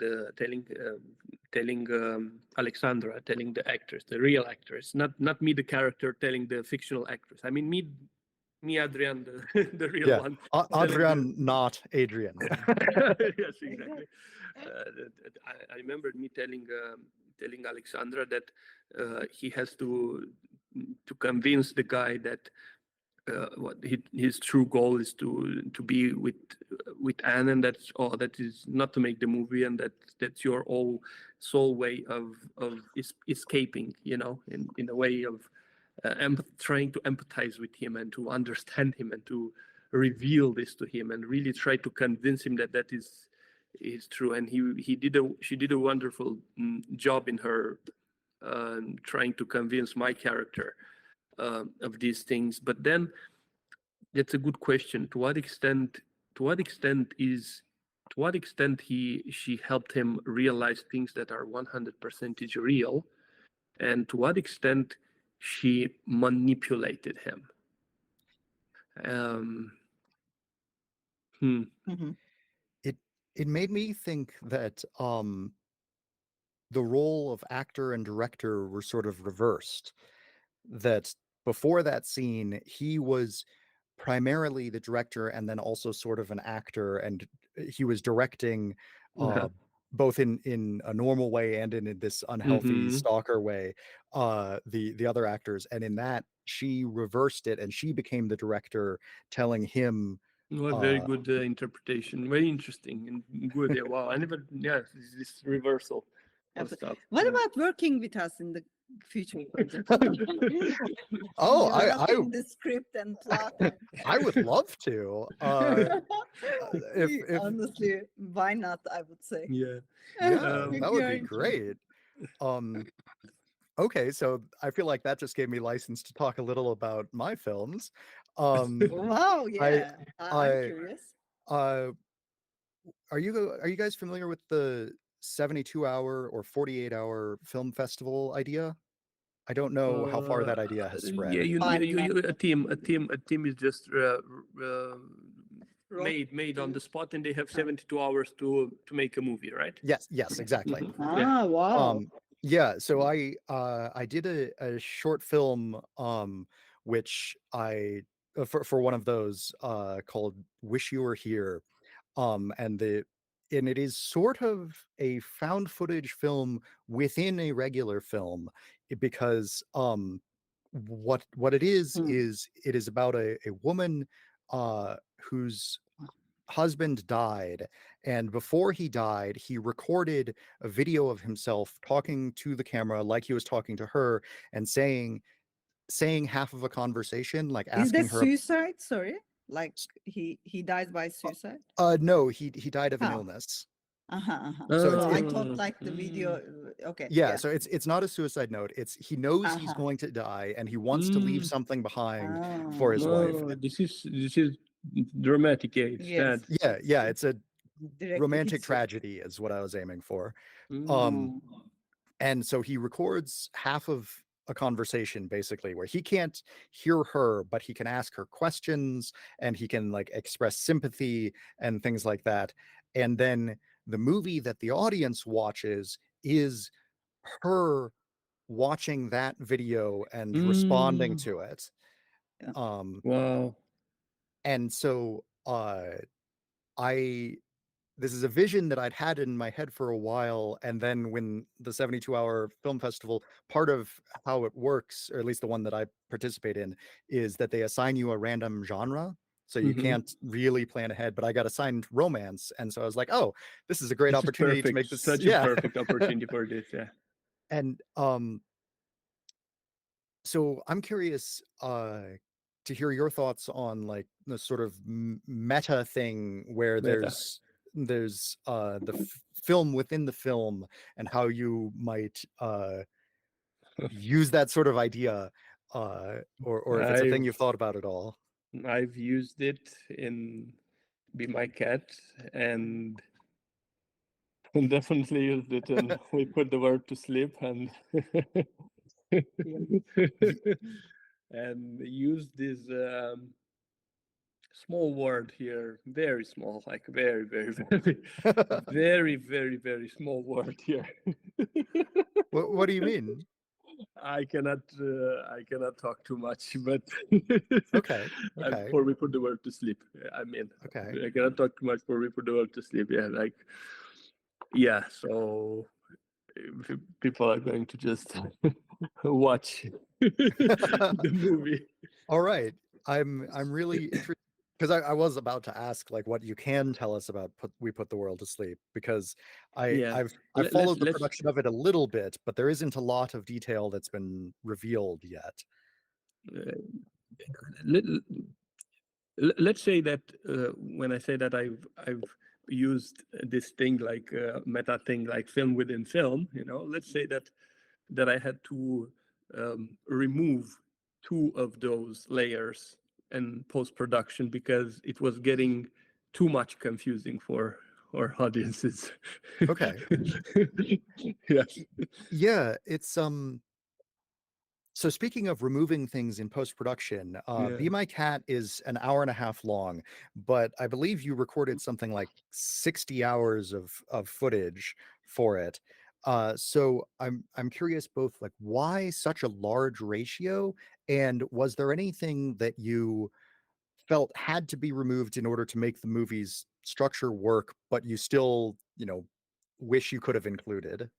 Alexandra, telling the actress, the real actress, not me, the character, telling the fictional actress. I mean me, Adrian, the real one. Adrian, not Adrian. Yes, exactly. I remember me telling Alexandra that he has to convince the guy that what his true goal is to be with Anne, and that is not to make the movie, and that's your sole way of escaping, in a way of trying to empathize with him and to understand him and to reveal this to him and really try to convince him that is true. And she did a wonderful job in her trying to convince my character of these things. But then that's a good question. To what extent she helped him realize things that are 100% real, and to what extent she manipulated him? It made me think that the role of actor and director were sort of reversed. That before that scene, he was primarily the director and then also sort of an actor, and he was directing both in a normal way and in this unhealthy stalker way the other actors. And in that, she reversed it and she became the director, telling him. Well, very good interpretation. Very interesting and good. Yeah, wow. I never. Yeah, this reversal of stuff. What about working with us in the future project? Oh, I the script and plot. I would love to. If honestly, why not? I would say. Yeah, that would be great. Okay, so I feel like that just gave me license to talk a little about my films. Wow, yeah. I'm curious. Are you guys familiar with the 72-hour or 48-hour film festival idea? I don't know how far that idea has spread. Yeah, a team is just made on the spot, and they have 72 hours to make a movie, right? Yes, exactly. Wow. Yeah, so I did a short film which I for one of those called Wish You Were Here, and it is sort of a found footage film within a regular film, because what it is it is about a woman whose husband died, and before he died, he recorded a video of himself talking to the camera like he was talking to her, and saying half of a conversation, like asking is that her. Suicide? Sorry, like he dies by suicide? No, he died of an illness. So I thought like the video. Okay. Yeah, so it's not a suicide note. It's he knows he's going to die and he wants to leave something behind for his wife. This is dramatic. Yeah, it's sad. Yeah, it's a romantic tragedy is what I was aiming for. And so he records half of a conversation, basically, where he can't hear her, but he can ask her questions and he can like express sympathy and things like that. And then the movie that the audience watches is her watching that video and responding to it. Wow. And so this is a vision that I'd had in my head for a while. And then when the 72-hour film festival, part of how it works, or at least the one that I participate in, is that they assign you a random genre. So you can't really plan ahead, but I got assigned romance. And so I was like, oh, this is a great opportunity to make this such a perfect opportunity for this. Yeah. And so I'm curious to hear your thoughts on like the sort of meta thing where there's the film within the film, and how you might use that sort of idea, or if it's a thing you've thought about at all. I've used it in Be My Cat, and definitely used it in We Put the World to Sleep, and and use this small word here, very small, like very, very, very, very, very, very small word here. What do you mean? I cannot talk too much, but okay. Before we put the world to sleep, I mean, okay. I cannot talk too much before we put the world to sleep. Yeah, so people are going to just watch the movie. All right. I'm really interested because I was about to ask like what you can tell us about We Put the World to Sleep, because Yeah. I've Let- followed the let's production of it a little bit, but there isn't a lot of detail that's been revealed yet. let, let's say that when I say that I've used this thing like meta thing like film within film, let's say that I had to remove 2 of those layers in post-production because it was getting too much confusing for our audiences. Okay. Yes. Yeah, it's so speaking of removing things in post-production, Be My Cat is an hour and a half long, but I believe you recorded something like 60 hours of footage for it. So I'm curious both like why such a large ratio, and was there anything that you felt had to be removed in order to make the movie's structure work, but you still, wish you could have included?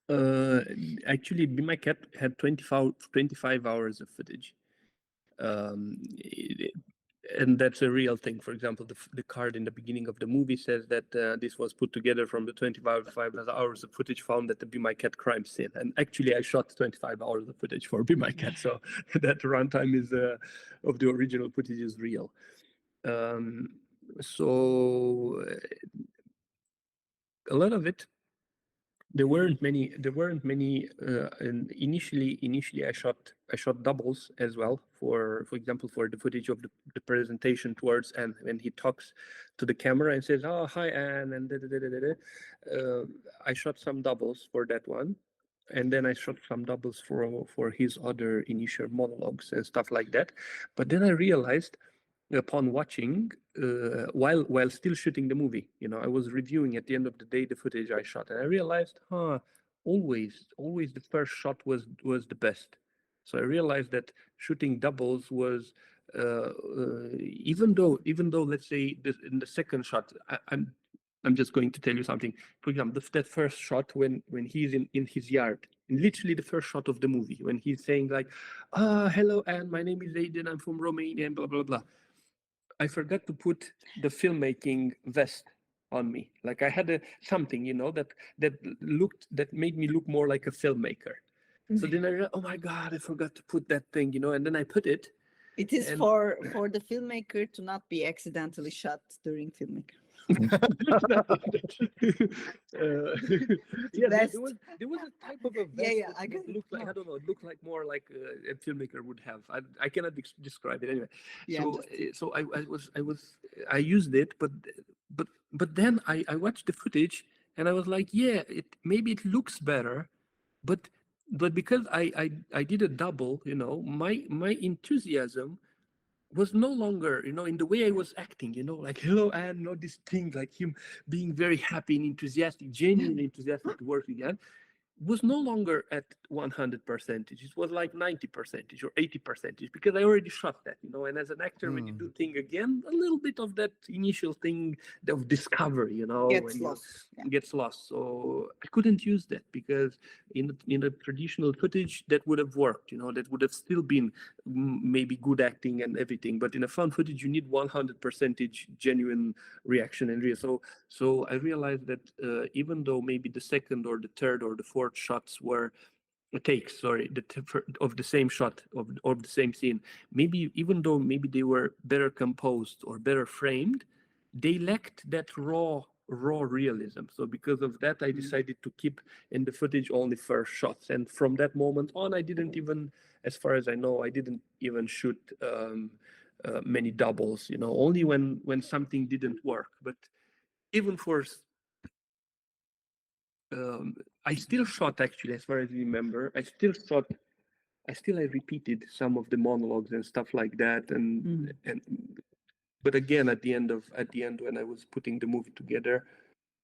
Uh, Actually, Be My Cat had 25 hours of footage. And that's a real thing. For example, the card in the beginning of the movie says that this was put together from the 25 hours of footage found at the Be My Cat crime scene. And actually, I shot 25 hours of footage for Be My Cat, so that runtime is of the original footage is real. So a lot of it. There weren't many. And initially, I shot doubles as well. For example, for the footage of the presentation towards Anne when he talks to the camera and says, "Oh, hi, Anne," and I shot some doubles for that one, and then I shot some doubles for his other initial monologues and stuff like that. But then I realized upon watching while still shooting the movie, I was reviewing at the end of the day the footage I shot, and I realized always the first shot was the best. So I realized that shooting doubles was even though let's say in the second shot, I'm just going to tell you something. For example, that first shot when he's in his yard, in literally the first shot of the movie, when he's saying like, hello Anne, my name is Adrian, I'm from Romania, and blah blah blah. I forgot to put the filmmaking vest on me. Like I had something, that made me look more like a filmmaker. So then I realized, oh my God, I forgot to put that thing, and then I put it. It is for the filmmaker to not be accidentally shot during filmmaking. Yeah, there was a type of a vest I that looked like, I don't know, it looked like more like a filmmaker would have. I cannot describe it anyway. Yeah, So I used it, but then I watched the footage and I was like, yeah, maybe it looks better, but because I did a double, my enthusiasm was no longer, in the way I was acting, like, hello, Anne, this thing, like him being very happy and enthusiastic, genuinely enthusiastic to work again, was no longer at 100%. It was like 90% or 80% because I already shot that, and as an actor, when you do thing again, a little bit of that initial thing of discovery, gets lost. Gets lost. So I couldn't use that because in the traditional footage that would have worked, that would have still been maybe good acting and everything. But in a found footage, you need 100% genuine reaction and real. So I realized that even though maybe the second or the third or the fourth shots were takes, sorry, of the same shot of the same scene, maybe even though maybe they were better composed or better framed, they lacked that raw realism. So because of that, I decided to keep in the footage only first shots, and from that moment on, I didn't even, as far as I know, I didn't even shoot many doubles. Only when something didn't work. But even for I still shot, actually, as far as I remember. I repeated some of the monologues and stuff like that, and but again, at the end when I was putting the movie together,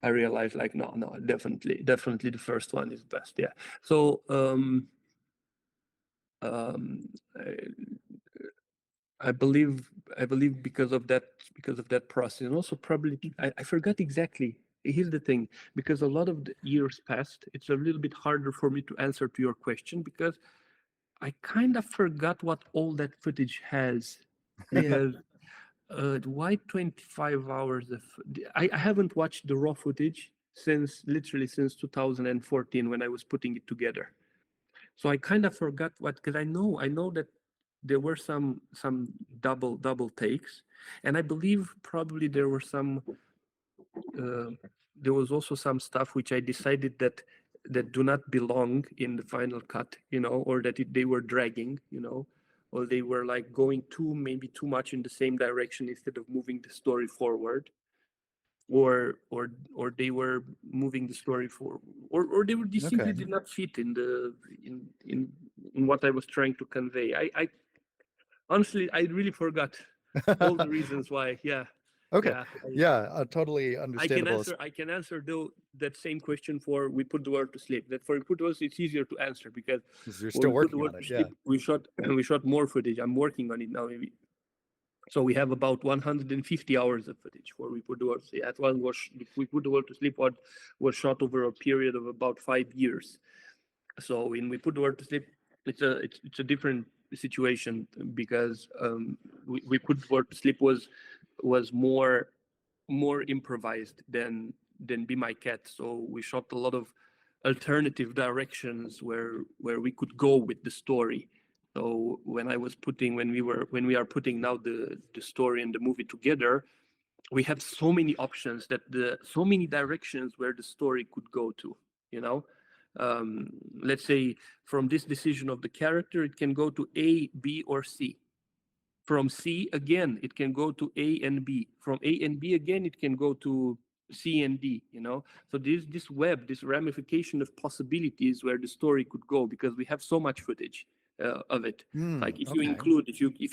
I realized like no, definitely the first one is best. Yeah. So I believe because of that process, and also probably I forgot exactly. Here's the thing, because a lot of the years passed, it's a little bit harder for me to answer to your question because I kind of forgot what all that footage has, because why 25 hours of I haven't watched the raw footage literally since 2014 when I was putting it together. So I kind of forgot because I know that there were some double takes, and I believe probably there were there was also some stuff which I decided that do not belong in the final cut, or that they were dragging, or they were like going maybe too much in the same direction instead of moving the story forward, or they were moving the story forward, or they simply did not fit in what I was trying to convey. I honestly, I really forgot all the reasons why. Yeah. Okay. Yeah, totally understandable. I can answer though that same question for We Put the World to Sleep. That for We Put the World to Sleep, it's easier to answer because you're still working on it. Yeah. We shot more footage. I'm working on it now. Maybe. So we have about 150 hours of footage for We Put the World to Sleep. That one We Put the World to Sleep was shot over a period of about 5 years. So in We Put the World to Sleep, it's a different situation because We Put the World to Sleep was more improvised than Be My Cat. So we shot a lot of alternative directions where we could go with the story. So when we are putting now the story and the movie together, we have so many options so many directions where the story could go to, let's say from this decision of the character, it can go to A, B, or C. From C, again, it can go to A and B. From A and B, again, it can go to C and D, So this web, this ramification of possibilities where the story could go, because we have so much footage of it. Like if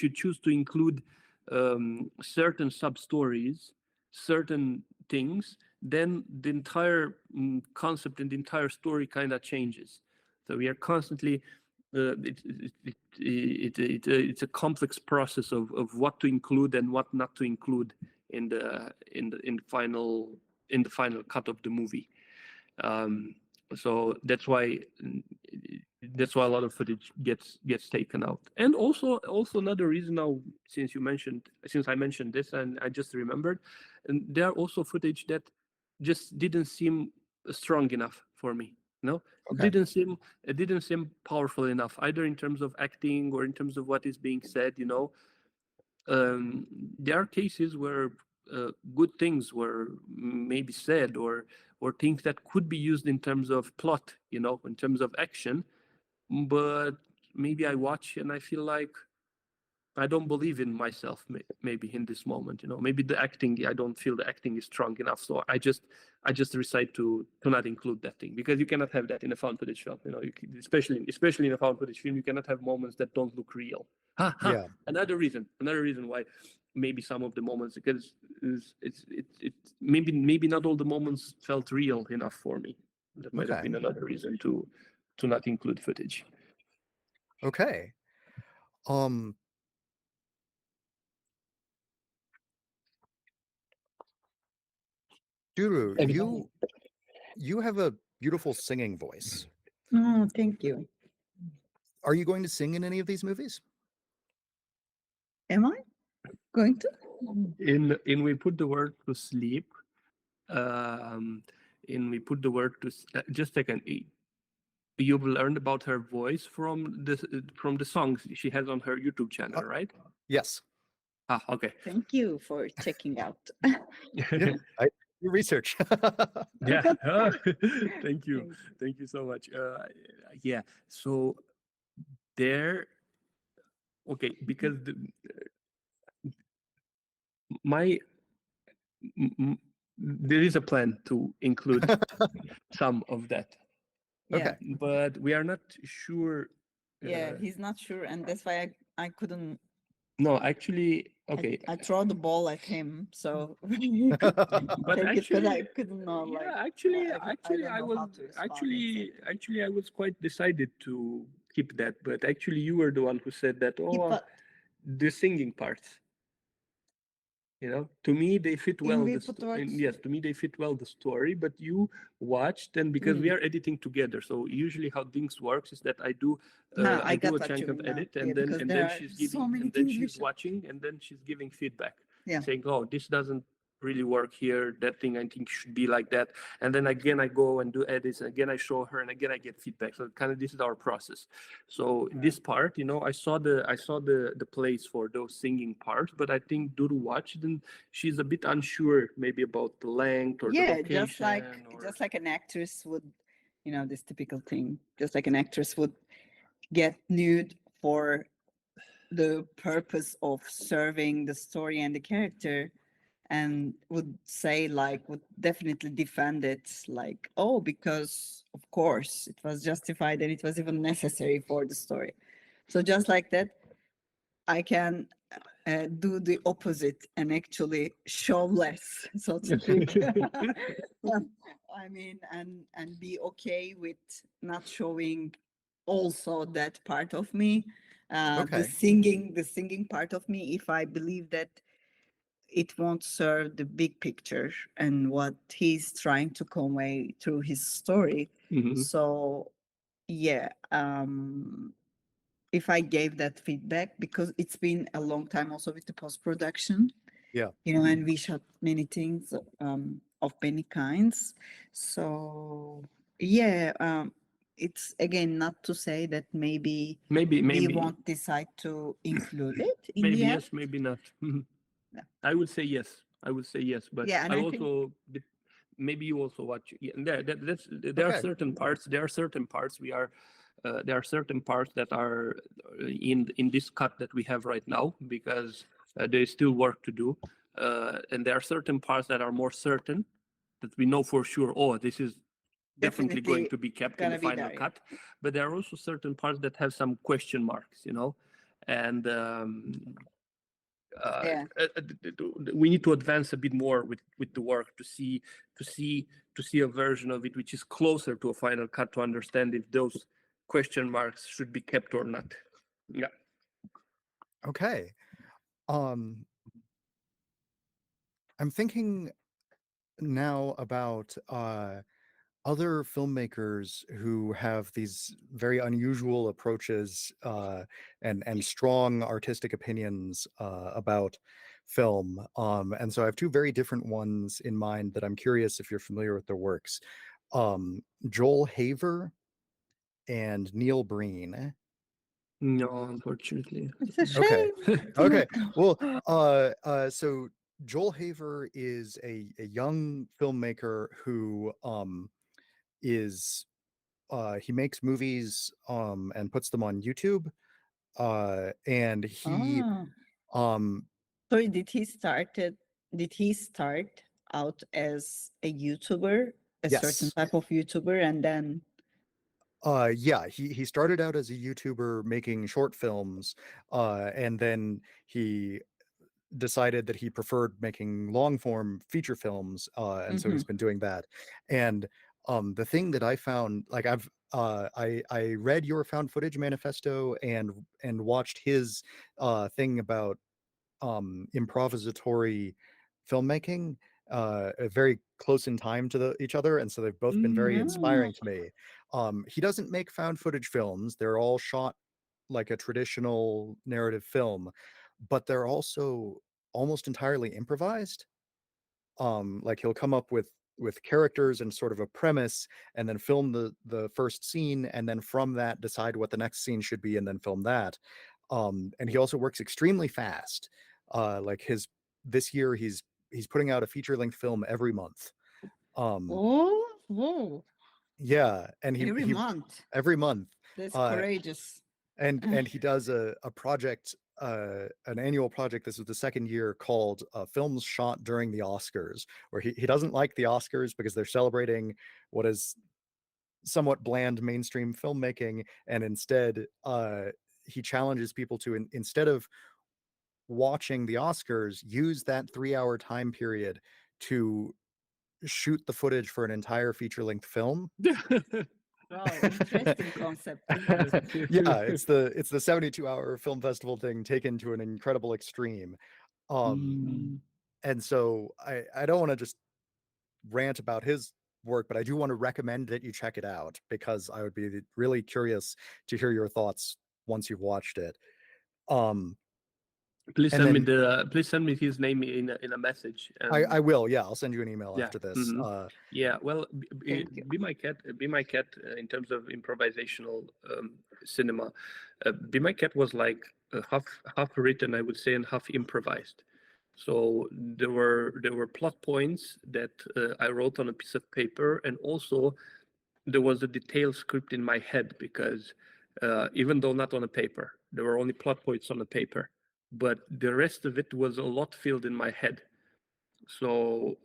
you choose to include certain sub-stories, certain things, then the entire concept and the entire story kind of changes. So we are constantly it's a complex process of what to include and what not to include in the final cut of the movie. So that's why a lot of footage gets taken out. And also another reason now, since I mentioned this and I just remembered, and there are also footage that just didn't seem strong enough for me. It didn't seem powerful enough, either in terms of acting or in terms of what is being said. There are cases where good things were maybe said, or things that could be used in terms of plot, in terms of action, but maybe I watch and I feel like I don't believe in myself, maybe in this moment, maybe the acting, I don't feel the acting is strong enough. So I just decide to not include that thing, because you cannot have that in a found footage film, especially in a found footage film, you cannot have moments that don't look real. Yeah. Another reason why maybe some of the moments, because it's maybe not all the moments felt real enough for me. That might have been another reason to not include footage. Okay. Duru, you have a beautiful singing voice. Oh, thank you. Are you going to sing in any of these movies? Am I going to? In We Put the World to Sleep, in We Put the Word to just a second. You will learn about her voice from the songs she has on her YouTube channel, right? Yes. Okay. Thank you for checking out. Your research. Yeah. Thank you. Thank you so much. Yeah. So there. Okay, because there is a plan to include some of that. Yeah. But we are not sure. Yeah, he's not sure, and that's why I couldn't. No, actually, okay. I throw the ball at him, so. But actually, I couldn't know. Yeah, I was quite decided to keep that. But actually, you were the one who said that. Oh, the singing parts. You know, to me they fit In well. we put words. Yes, to me they fit well the story. But you watched, and because we Mm. are editing together, so usually how things works is that I do No, I I do got a what chunk you of mean now. edit, Yeah, and because there then are she's so giving, many and then things we she's should- watching, and then she's giving feedback, Yeah. saying, "Oh, this doesn't really work here. That thing I think should be like that." And then again I go and do edits, and again I show her, and again I get feedback. So kind of this is our process. So this part, you know, I saw the place for those singing parts, but I think Duru watched, and she's a bit unsure maybe about the length or the Yeah, location. just like an actress would, you know, this typical thing. Just like an actress would get nude for the purpose of serving the story and the character, and would say like would definitely defend it like, oh, because of course it was justified and it was even necessary for the story. So just like that, I can do the opposite and actually show less, so to speak. I mean, and be okay with not showing also that part of me, the Okay. singing part of me, if I believe that it won't serve the big picture and what he's trying to convey through his story. Mhm. So yeah, if I gave that feedback, because it's been a long time also with the post production, Yeah. you know, and we shot many things of many kinds. So yeah, it's again not to say that maybe we Maybe won't decide to include it in maybe the end. yes, maybe not. Mhm. Yeah. I would say yes. I would say yes, but Yeah, and I I think also maybe you also watch. Yeah, and there are Okay. certain parts. There are certain parts we are. There are certain parts that are in this cut that we have right now, because there is still work to do, and there are certain parts that are more certain, that we know for sure. Oh, this is definitely going definitely to be kept in gonna the be final there. Yeah. cut. But there are also certain parts that have some question marks, you know, and Yeah. we need to advance a bit more with the work to see a version of it which is closer to a final cut, to understand if those question marks should be kept or not. Yeah. Okay. Um, I'm thinking now about other filmmakers who have these very unusual approaches and strong artistic opinions about film. And so I have two very different ones in mind that I'm curious if you're familiar with their works. Joel Haver and Neil Breen. No, unfortunately. It's a Okay. shame. Okay. Well, so Joel Haver is a young filmmaker who is he makes movies and puts them on YouTube. And he Ah. um Sorry, did he start out as a YouTuber, a certain yes. type of YouTuber, and then Yeah, he started out as a YouTuber making short films, and then he decided that he preferred making long form feature films, and so he's been doing that. And the thing that I found, like I read your found footage manifesto and watched his thing about improvisatory filmmaking, very close in time to each other, and so they've both been very inspiring to me. He doesn't make found footage films; they're all shot like a traditional narrative film, but they're also almost entirely improvised. Like he'll come up with characters and sort of a premise, and then film the first scene, and then from that decide what the next scene should be, and then film that. And he also works extremely fast. Like this year he's putting out a feature length film every month. whoa, Yeah, and every he month. every month. That's Uh, courageous. and he does a project, an annual project. This is the second year, called Films Shot During the Oscars, where he doesn't like the Oscars because they're celebrating what is somewhat bland mainstream filmmaking, and instead he challenges people to instead of watching the Oscars, use that 3-hour time period to shoot the footage for an entire feature-length film. Wow, interesting concept. Yeah, it's the 72-hour film festival thing taken to an incredible extreme. And so I don't want to just rant about his work, but I do want to recommend that you check it out because I would be really curious to hear your thoughts once you've watched it. Please And send me then please send me his name in a message. I will. Yeah, I'll send you an email Yeah. after this. Mhm. Yeah, well, Thank you. Be My Cat in terms of improvisational cinema, Be My Cat was like half written, I would say, and half improvised. So there were plot points that I wrote on a piece of paper, and also there was a detailed script in my head because even though not on a paper, there were only plot points on the paper, but the rest of it was a lot filled in my head. So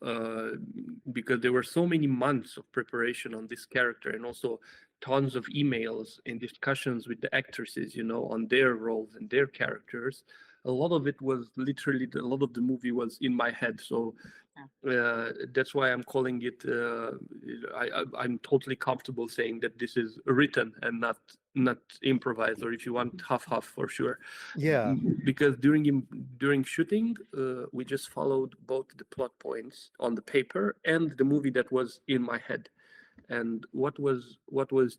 because there were so many months of preparation on this character, and also tons of emails and discussions with the actresses, on their roles and their characters, a lot of it was literally, a lot of the movie was in my head. So that's why I'm calling it, I'm totally comfortable saying that this is written and not improvised, or if you want, half for sure. Yeah. Because during shooting, we just followed both the plot points on the paper and the movie that was in my head. And what was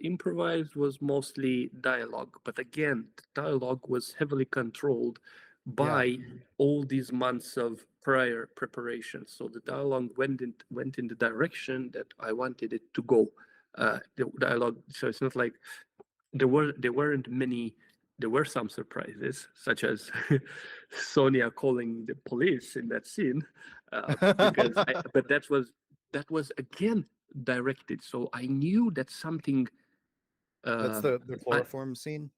improvised was mostly dialogue, but again, the dialogue was heavily controlled by all these months of prior preparation. So the dialogue went in the direction that I wanted it to go. The dialogue. So it's not like there weren't many. There were some surprises, such as Sonia calling the police in that scene, but that was again directed. So I knew that something. That's the chloroform scene.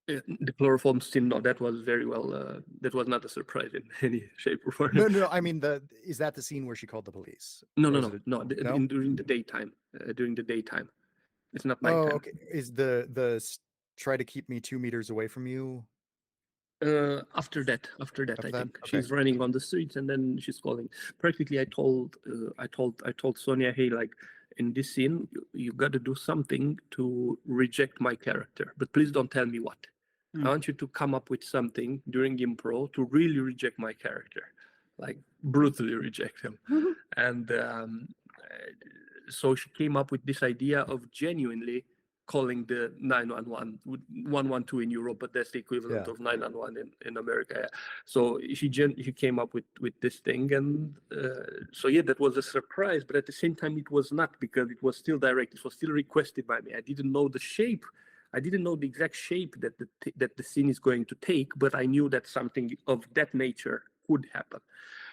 The chloroform scene, no, that was very well. That was not a surprise in any shape or form. No. I mean, is that the scene where she called the police? No. During the daytime. During the daytime, it's not nighttime. Oh, okay. Is the try to keep me 2 meters away from you? After that, I think okay. she's running on the streets and then she's calling. Practically, I told Sonia, hey, like in this scene, you got to do something to reject my character, but please don't tell me what. I want you to come up with something during improv to really reject my character, like brutally reject him. And so she came up with this idea of genuinely calling the 911, 112 in Europe, but that's the equivalent of 911 in America. Yeah. So she came up with this thing, and so yeah, that was a surprise. But at the same time, it was not, because it was still direct. It was still requested by me. I didn't know the shape. I didn't know the exact shape that the scene is going to take, but I knew that something of that nature could happen.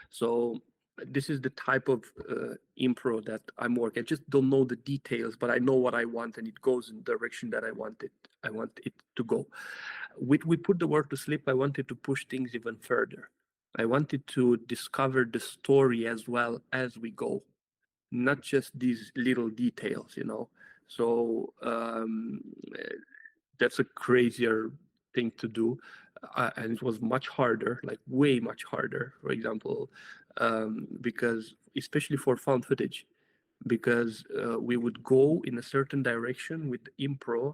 So this is the type of improv that I'm working. I just don't know the details, but I know what I want, and it goes in the direction that I want it to go. We put the work to sleep. I wanted to push things even further. I wanted to discover the story as well as we go, not just these little details, So that's a crazier thing to do. And it was much harder, like way much harder, for example, because especially for found footage, because we would go in a certain direction with improv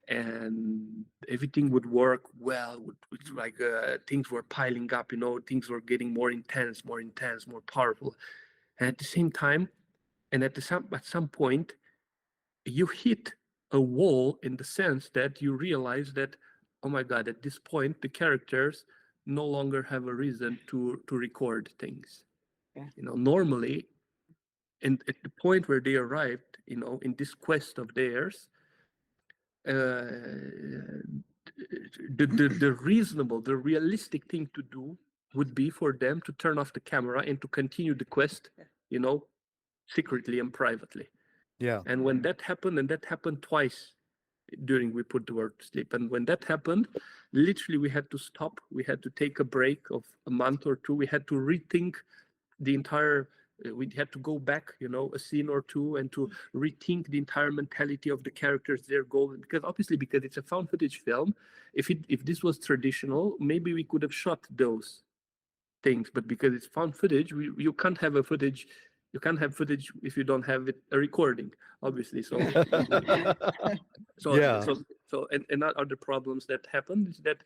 and everything would work well. Like things were piling up, things were getting more intense, more powerful. And at the same time, and at some point, you hit a wall in the sense that you realize that, oh my God, at this point, the characters no longer have a reason to record things. Yeah. Normally, and at the point where they arrived, in this quest of theirs, the reasonable, the realistic thing to do would be for them to turn off the camera and to continue the quest, secretly and privately. Yeah. And when that happened, and that happened twice during We Put the Work to Sleep, and when that happened, literally we had to stop. We had to take a break of a month or two. We had to rethink the entire. We had to go back, a scene or two, and to rethink the entire mentality of the characters, their goal. Because it's a found footage film. If this was traditional, maybe we could have shot those things. But because it's found footage, you can't have a footage. You can't have footage if you don't have a recording, obviously. So, and other problems that happened is that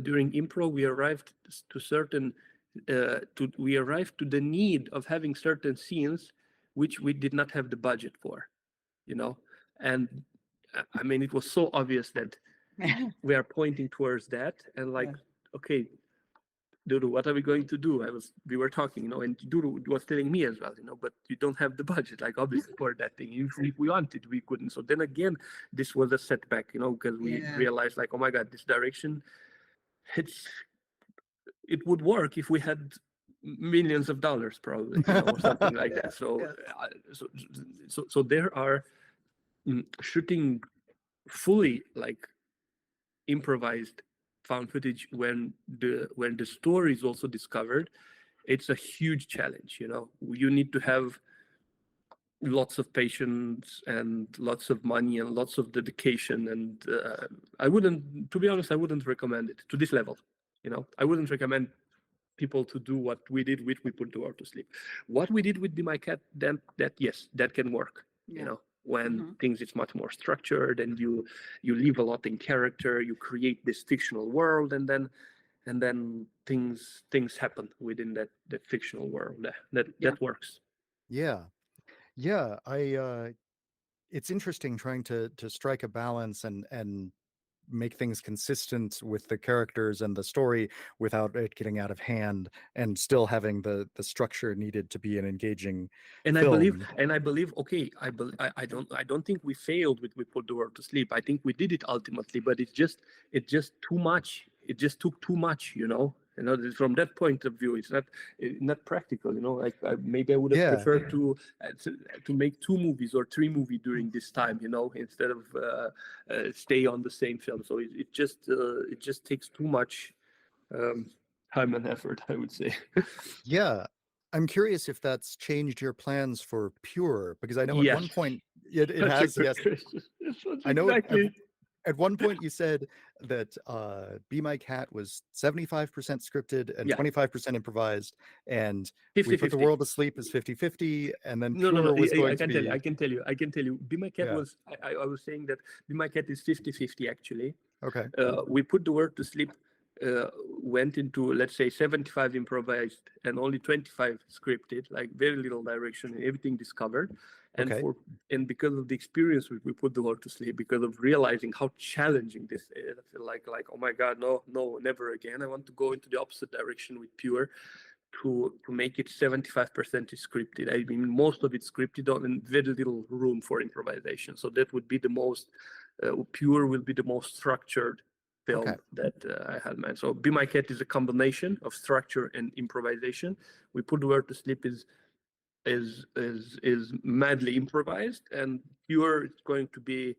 during improv we arrived to certain we arrived to the need of having certain scenes which we did not have the budget for, and I mean, it was so obvious that we are pointing towards that, and like, okay, Duru, what are we going to do? We were talking, and Duru was telling me as well, but you don't have the budget, like, obviously, for that thing. Even if we wanted, we couldn't. So then again, this was a setback, because we realized, like, oh my God, this direction, it would work if we had millions of dollars, probably, or something like that. So, so there are shooting fully like improvised found footage when the story is also discovered. It's a huge challenge. You need to have lots of patience and lots of money and lots of dedication, and to be honest, I wouldn't recommend it to this level. I wouldn't recommend people to do what we did with We Put the World to Sleep. What we did with Be My Cat, then yes, that can work. When things is much more structured, and you leave a lot in character, you create this fictional world, and then things happen within that fictional world. That works. Yeah. It's interesting trying to strike a balance and make things consistent with the characters and the story without it getting out of hand, and still having the structure needed to be an engaging and film. I believe okay, I don't think we failed with We Put the World to Sleep. I think we did it ultimately, but it's just too much. It just took too much. From that point of view, it's not practical. Like maybe I would have preferred to make 2 movies or 3 movies during this time. Instead of stay on the same film. So it just takes too much time and effort, I would say. Yeah, I'm curious if that's changed your plans for Pure, because I know at one point it has. Yes, I know. Exactly. At one point you said that Be My Cat was 75% scripted and 25% improvised, and 50, We Put the 50. World to Sleep is 50-50, and then No, Pure was going I to be... I can tell you. Be My Cat was, I was saying that Be My Cat is 50-50 actually. Okay. We Put the World to Sleep went into, let's say, 75 improvised and only 25 scripted, like very little direction and everything discovered. And and because of the experience we Put the World to Sleep, because of realizing how challenging this is, I feel like oh my God, no, never again. I want to go into the opposite direction with Pure, to make it 75% scripted. I mean, most of it scripted and very little room for improvisation. So that would be the most Pure will be the most structured film that I had made. So Be My Cat is a combination of structure and improvisation. We Put the World to Sleep is madly improvised, and Pure is going to be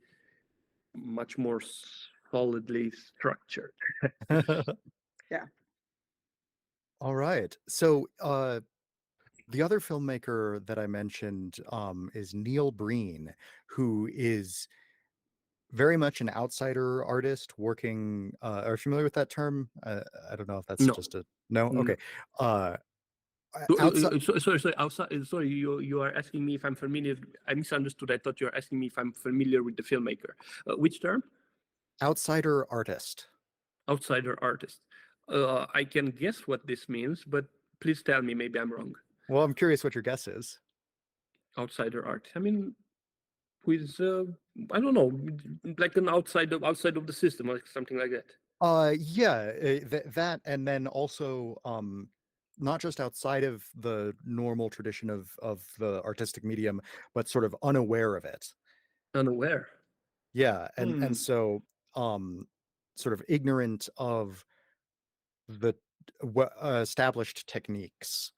much more solidly structured. All right. So the other filmmaker that I mentioned is Neil Breen, who is very much an outsider artist working. Are you familiar with that term? I don't know if that's just a no. Okay. Sorry, you are asking me if I'm familiar. I misunderstood. I thought you were asking me if I'm familiar with the filmmaker. Which term? Outsider artist. Outsider artist. I can guess what this means, but please tell me. Maybe I'm wrong. Well, I'm curious what your guess is. Outsider art. I mean, who is I don't know, like an outside of the system, or something like that. That, and then also not just outside of the normal tradition of the artistic medium, but sort of unaware of it. Unaware. Yeah, and so sort of ignorant of the established techniques,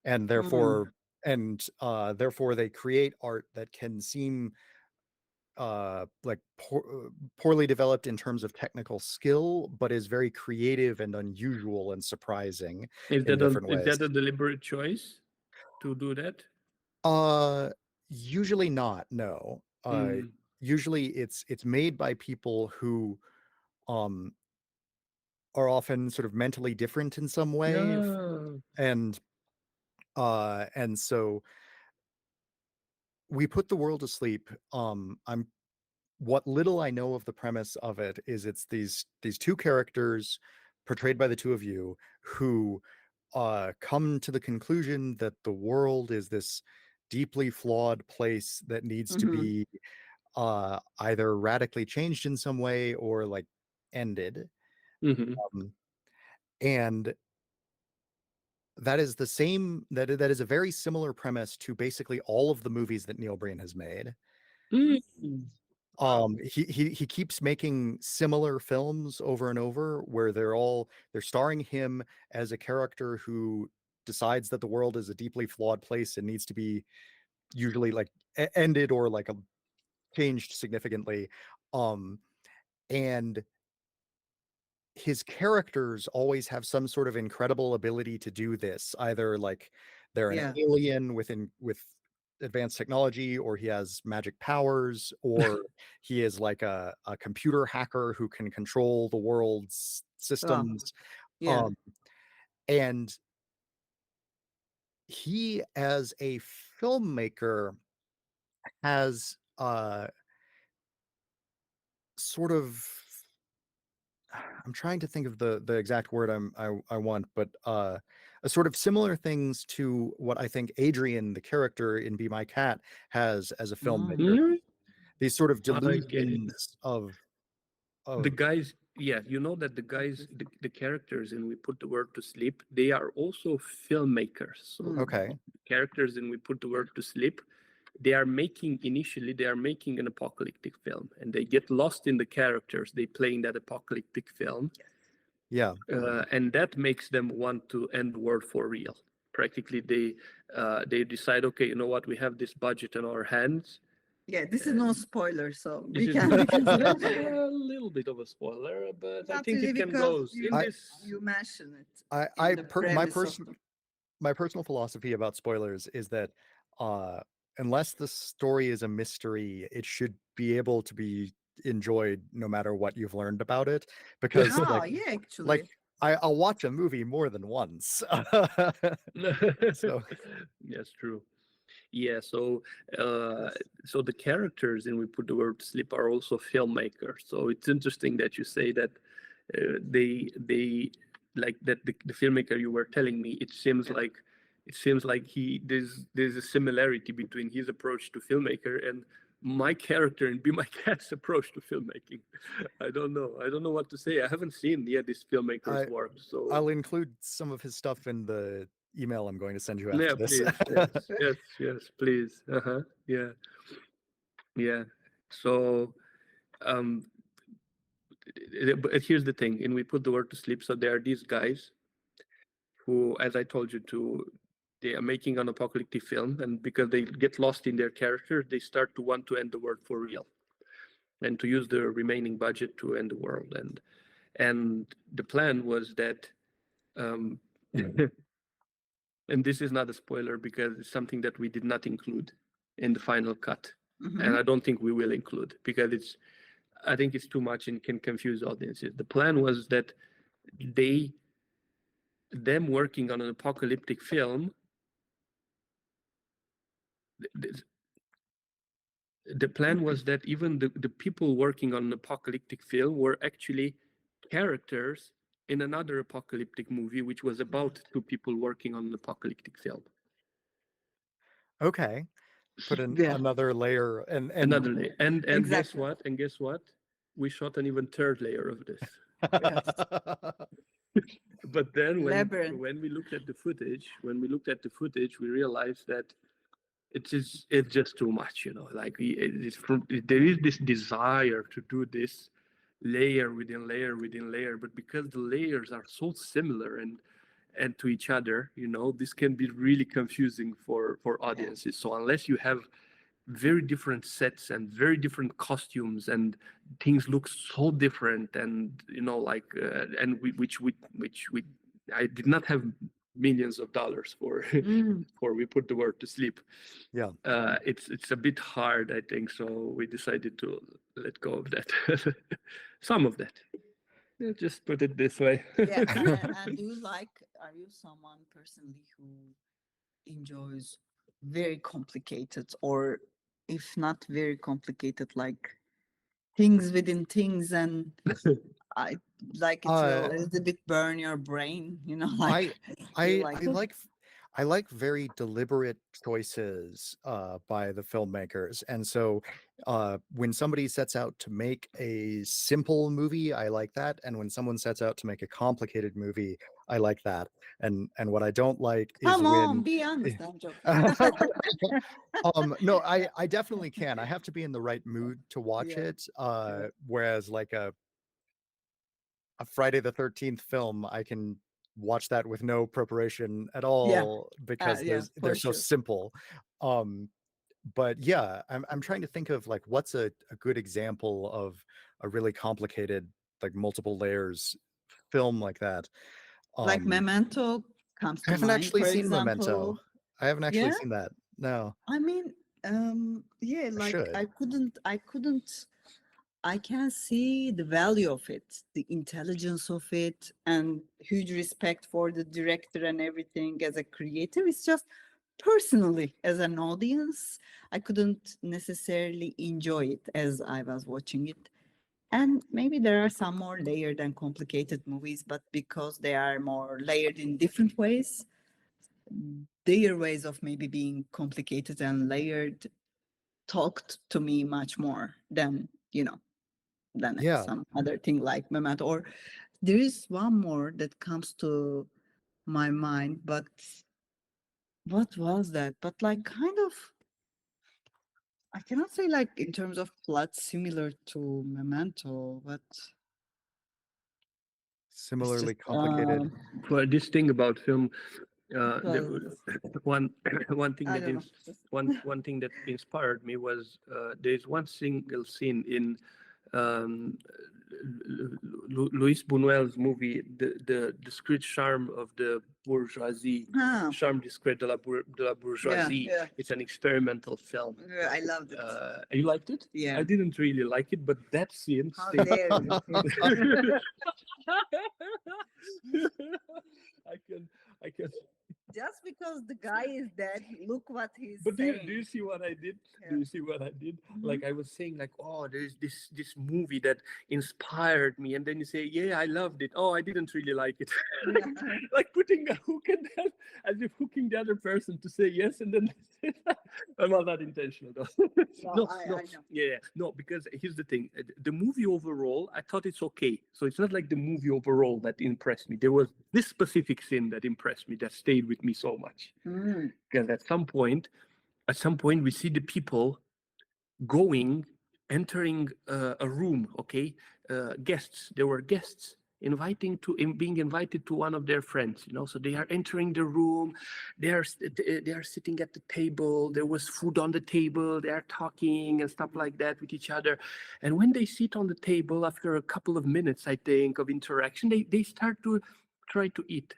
and therefore they create art that can seem like poorly developed in terms of technical skill, but is very creative and unusual and surprising in different ways. Is that a deliberate choice to do that? Usually not. No. Usually it's made by people who are often sort of mentally different in some way, and so We Put the World to Sleep. What little I know of the premise of it is it's these 2 characters portrayed by the 2 of you who come to the conclusion that the world is this deeply flawed place that needs to be either radically changed in some way or like ended. And that is the same, that is a very similar premise to basically all of the movies that Neil Breen has made. He keeps making similar films over and over where they're starring him as a character who decides that the world is a deeply flawed place and needs to be usually like ended or like changed significantly. And his characters always have some sort of incredible ability to do this. Either like they're an alien with advanced technology, or he has magic powers, or he is like a computer hacker who can control the world's systems. And he, as a filmmaker, has sort of, I'm trying to think of the exact word I want, but a sort of similar things to what I think Adrian, the character in Be My Cat, has as a filmmaker. These sort of delusions of the guys. Yeah, you know that the guys, the characters in We Put the World to Sleep, they are also filmmakers. So characters in We Put the World to Sleep, they are making an apocalyptic film, and they get lost in the characters they play in that apocalyptic film. And that makes them want to end the world for real. Practically, they decide, okay, you know what, we have this budget in our hands. This is no spoiler, so we can a little bit of a spoiler, but I think it can go. You mention it. My personal philosophy about spoilers is that unless the story is a mystery, it should be able to be enjoyed no matter what you've learned about it. Because I'll watch a movie more than once. So that's true. Yeah, so the characters in We Put the World to Sleep are also filmmakers. So it's interesting that you say that they like that the filmmaker you were telling me. It seems like there's a similarity between his approach to filmmaker and my character and Be My Cat's approach to filmmaking. I don't know what to say. I haven't seen yet this filmmaker's work. So I'll include some of his stuff in the email I'm going to send you after this. Yes, please. So but here's the thing. In We Put the World to Sleep, so there are these guys who, as I told you, they are making an apocalyptic film, and because they get lost in their characters, they start to want to end the world for real, and to use the remaining budget to end the world. And the plan was that, and this is not a spoiler because it's something that we did not include in the final cut, and I don't think we will include because I think it's too much and can confuse audiences. The plan was that them working on an apocalyptic film, the plan was that even the people working on an apocalyptic film were actually characters in another apocalyptic movie, which was about two people working on an apocalyptic film. Okay. Put in another layer and another layer. And guess what? We shot an even third layer of this. But then when we looked at the footage, we realized that it's just too much, like there is this desire to do this layer within layer within layer, but because the layers are so similar and to each other, this can be really confusing for audiences. So unless you have very different sets and very different costumes and things look so different, and I did not have millions of dollars for We Put the World to Sleep. It's a bit hard, I think, so we decided to let go of that. Some of that. Just put it this way. And are you someone personally who enjoys very complicated, or if not very complicated, like things within things, and I like it will Uh, a little bit burn your brain, like you like I like very deliberate choices by the filmmakers. And so when somebody sets out to make a simple movie, I like that. And when someone sets out to make a complicated movie, I like that. And what I don't like is come on, when be honest. I'm joking. no, I definitely can. I have to be in the right mood to watch Yeah, it. yeah, Whereas like a Friday the 13th film, I can watch that with no preparation at yeah, all because yeah, they're for so sure. simple. But yeah, I'm trying to think of like what's a good example of a really complicated, like multiple layers film like that. Like Um Memento comes I to haven't mind, actually for seen Memento. example. I haven't actually Yeah, seen that. No, I mean, yeah, I like should. I can see the value of it, the intelligence of it, and huge respect for the director and everything as a creator. It's just personally, as an audience, I couldn't necessarily enjoy it as I was watching it. And maybe there are some more layered and complicated movies, but because they are more layered in different ways, their ways of maybe being complicated and layered talked to me much more than Yeah, some other thing like Memento. Or there is one more that comes to my mind, but what was that? But like kind of, I cannot say like in terms of plot similar to Memento, but it's similarly just complicated. For this thing about film, what the, was this? one one thing I that don't know. one thing that inspired me was there's one single scene in um, Louis Buñuel's movie, the discreet charm of the bourgeoisie, Ah, charme discrète de la yeah, bourgeoisie. yeah, It's an experimental film. yeah, I loved it. You liked it? Yeah. I didn't really like it, but that scene How stayed. dare you? I can, I can. Just because the guy is dead, look what he's But do saying. you see what I did? Yeah. Do you see what I did? Mhm. Like I was saying, like, oh, there's this movie that inspired me, and then you say, yeah, I loved it. Oh, I didn't really like it. Like putting a hook in that, as if hooking the other person to say yes, and then I'm not that intentional though. No, I know. Yeah, no, because here's the thing: the movie overall, I thought it's okay. So it's not like the movie overall that impressed me. There was this specific scene that impressed me, that stayed with me so much. Mm. Because at some point, we see the people entering a room. Okay, guests. There were guests being invited to one of their friends. So they are entering the room. They are sitting at the table. There was food on the table. They are talking and stuff like that with each other. And when they sit on the table, after a couple of minutes, I think, of interaction, they start to try to eat,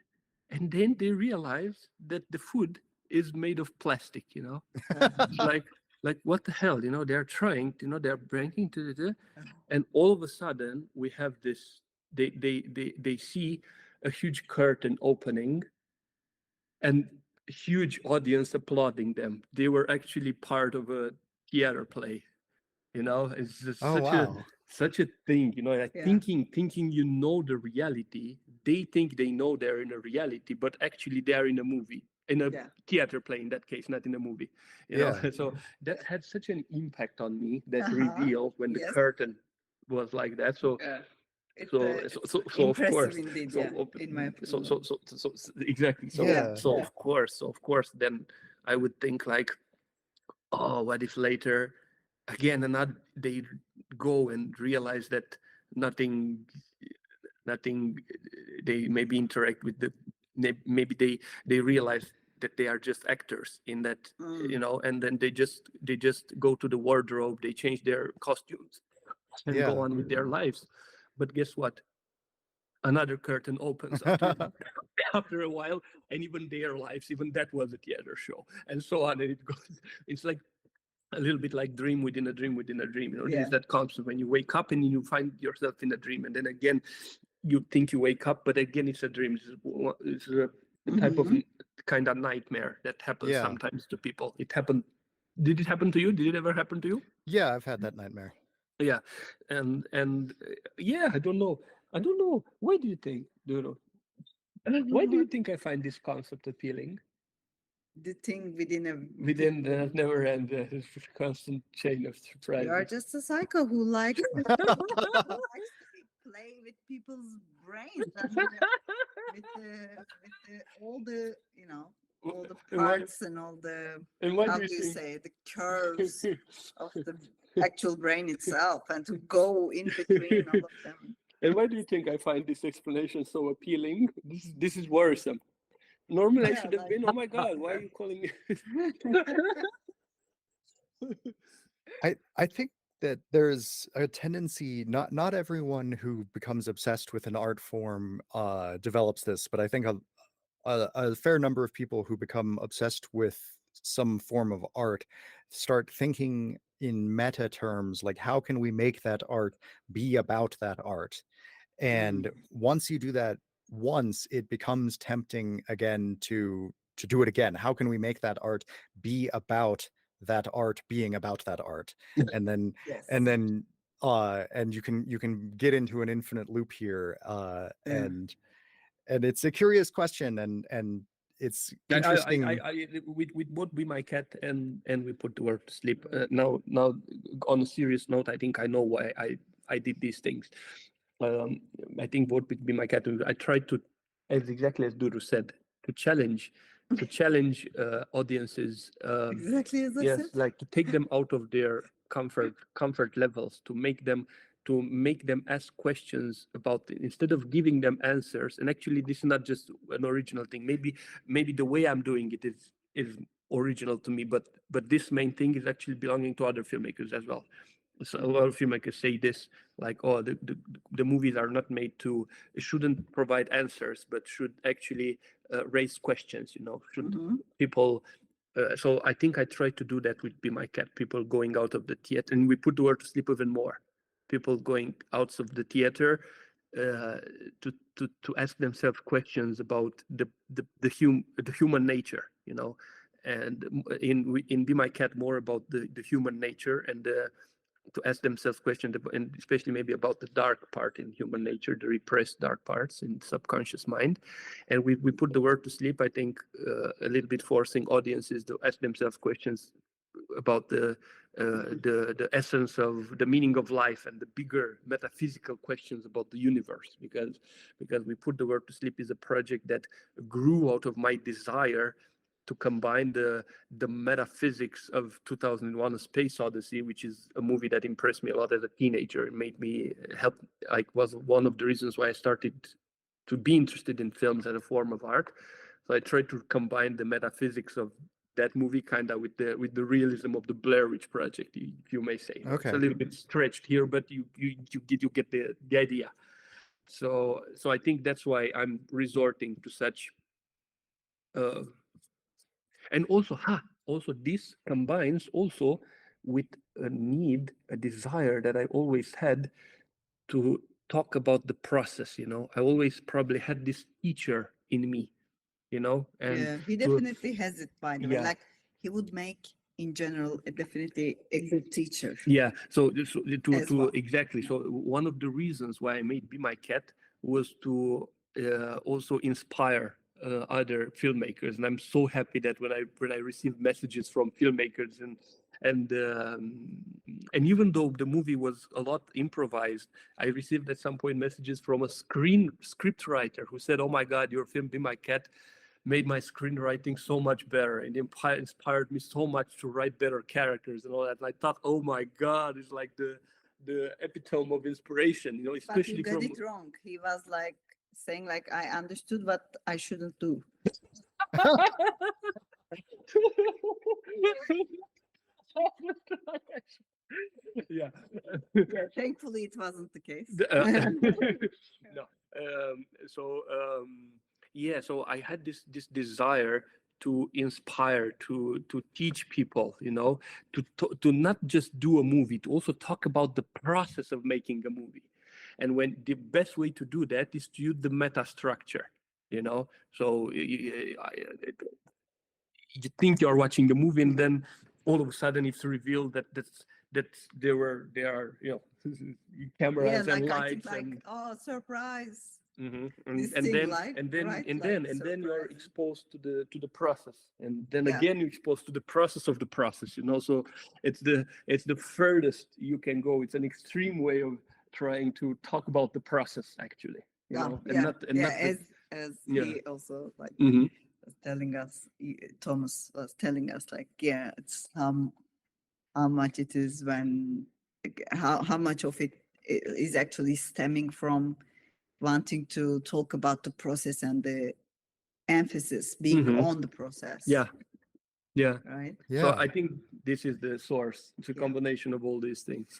and then they realize that the food is made of plastic. Like what the hell? They're trying. They're breaking to the, and all of a sudden we have this. They see a huge curtain opening, and a huge audience applauding them. They were actually part of a theater play. It's just Oh wow. such a thing. Like Yeah. thinking the reality. They think they know they're in a reality, but actually they're in a movie, in a Yeah. theater play in that case, not in a movie. Yeah. So that had such an impact on me, that Uh-huh. reveal when the Yes. curtain was like that. So It's so of impressive course, indeed, so in my so opinion. exactly. So Yeah. so of course, then I would think like, oh, what if later again they go and realize that nothing they maybe interact with maybe they realize that they are just actors in that, Mm. and then they just go to the wardrobe, they change their costumes and go Yeah. on with their lives. But guess what? Another curtain opens after a while, and even their lives, even that was a theater show, and so on. And it goes. It's like a little bit like dream within a dream within a dream. Yeah. There's that concept when you wake up and you find yourself in a dream, and then again you think you wake up, but again it's a dream. It's a type of kind of nightmare that happens Yeah. sometimes to people. It happened. Did it happen to you? Did it ever happen to you? Yeah, I've had that nightmare. Yeah, and yeah, I don't know. I don't know. Why do you think, Duru? Why do you think I find this concept appealing? The thing within Within the never-end constant chain of surprises. you are just a psycho who likes to play with people's brains and all the all the parts and all the how do you say the curves of the actual brain itself, and to go in between all of them. And why do you think I find this explanation so appealing? This is worrisome. Normally I should have been, oh my God, why are you calling me? I think that there's a tendency, not everyone who becomes obsessed with an art form develops this, but I think a fair number of people who become obsessed with some form of art start thinking in meta terms, like how can we make that art be about that art? And once you do that once, it becomes tempting again to do it again. How can we make that art be about that art being about that art? And then Yes. and you can get into an infinite loop here, and it's a curious question, and it's interesting. With both Be My Cat and We Put the World to Sleep. Now on a serious note, I think I know why I did these things. I think both with Be My Cat, I tried to, as exactly as Duru said, to challenge audiences. Exactly as I Yes, said. like to take them out of their comfort levels, to make them ask questions about it, instead of giving them answers. And actually, this is not just an original thing. Maybe the way I'm doing it is original to me, but this main thing is actually belonging to other filmmakers as well. So a lot of filmmakers say this, like, oh, the movies are not made to, shouldn't provide answers, but should actually raise questions. Should people? So I think I tried to do that with Be My Cat. People going out of the theater, and We Put the World to Sleep even more. People going out of the theater to ask themselves questions about the human nature, and in Be My Cat more about the human nature, and to ask themselves questions, and especially maybe about the dark part in human nature, the repressed dark parts in subconscious mind. And we put the word to sleep, I think, a little bit forcing audiences to ask themselves questions about the essence of the meaning of life, and the bigger metaphysical questions about the universe, because We Put the Word to Sleep is a project that grew out of my desire to combine the metaphysics of 2001: A Space Odyssey, which is a movie that impressed me a lot as a teenager. It made me was one of the reasons why I started to be interested in films as a form of art. So I tried to combine the metaphysics of that movie kind of with the realism of the Blair Witch Project, if you may say. Okay. It's a little bit stretched here, but you get the idea. So I think that's why I'm resorting to such. And also this combines also with a desire that I always had to talk about the process. I always probably had this teacher in me, and yeah, he definitely has it, by the way. Like, he would make in general definitely a good teacher. Yeah, so well. exactly. So one of the reasons why I made Be My Cat was to also inspire other filmmakers, and I'm so happy that when I received messages from filmmakers, and even though the movie was a lot improvised, I received at some point messages from a script writer who said, "Oh my God, your film Be My Cat made my screenwriting so much better, and inspired me so much to write better characters and all that." And I thought, oh my God, it's like the epitome of inspiration, especially but you got it wrong. He was like saying, like, I understood what I shouldn't do. Yeah. Thankfully, it wasn't the case. No. So I had this desire to inspire, to teach people, to not just do a movie, to also talk about the process of making a movie. And when the best way to do that is to use the meta structure, So you think you're watching the movie, and then all of a sudden it's revealed that that they are cameras Yeah, and like I think lights like, and oh, surprise. Mhm. This And thing then like, and then right? and Like then and then you're surprise. exposed to the process, and then Yeah. again you're exposed to the process of the process. So it's the furthest you can go. It's an extreme way of trying to talk about the process, actually. And Yeah. not the, As yeah. he also like Mhm. was telling us, Thomas was telling us like, yeah, it's how much it is when how much of it is actually stemming from wanting to talk about the process and the emphasis being Mhm. on the process. Yeah. Right. So Yeah. I think this is the source. It's a Yeah. combination of all these things.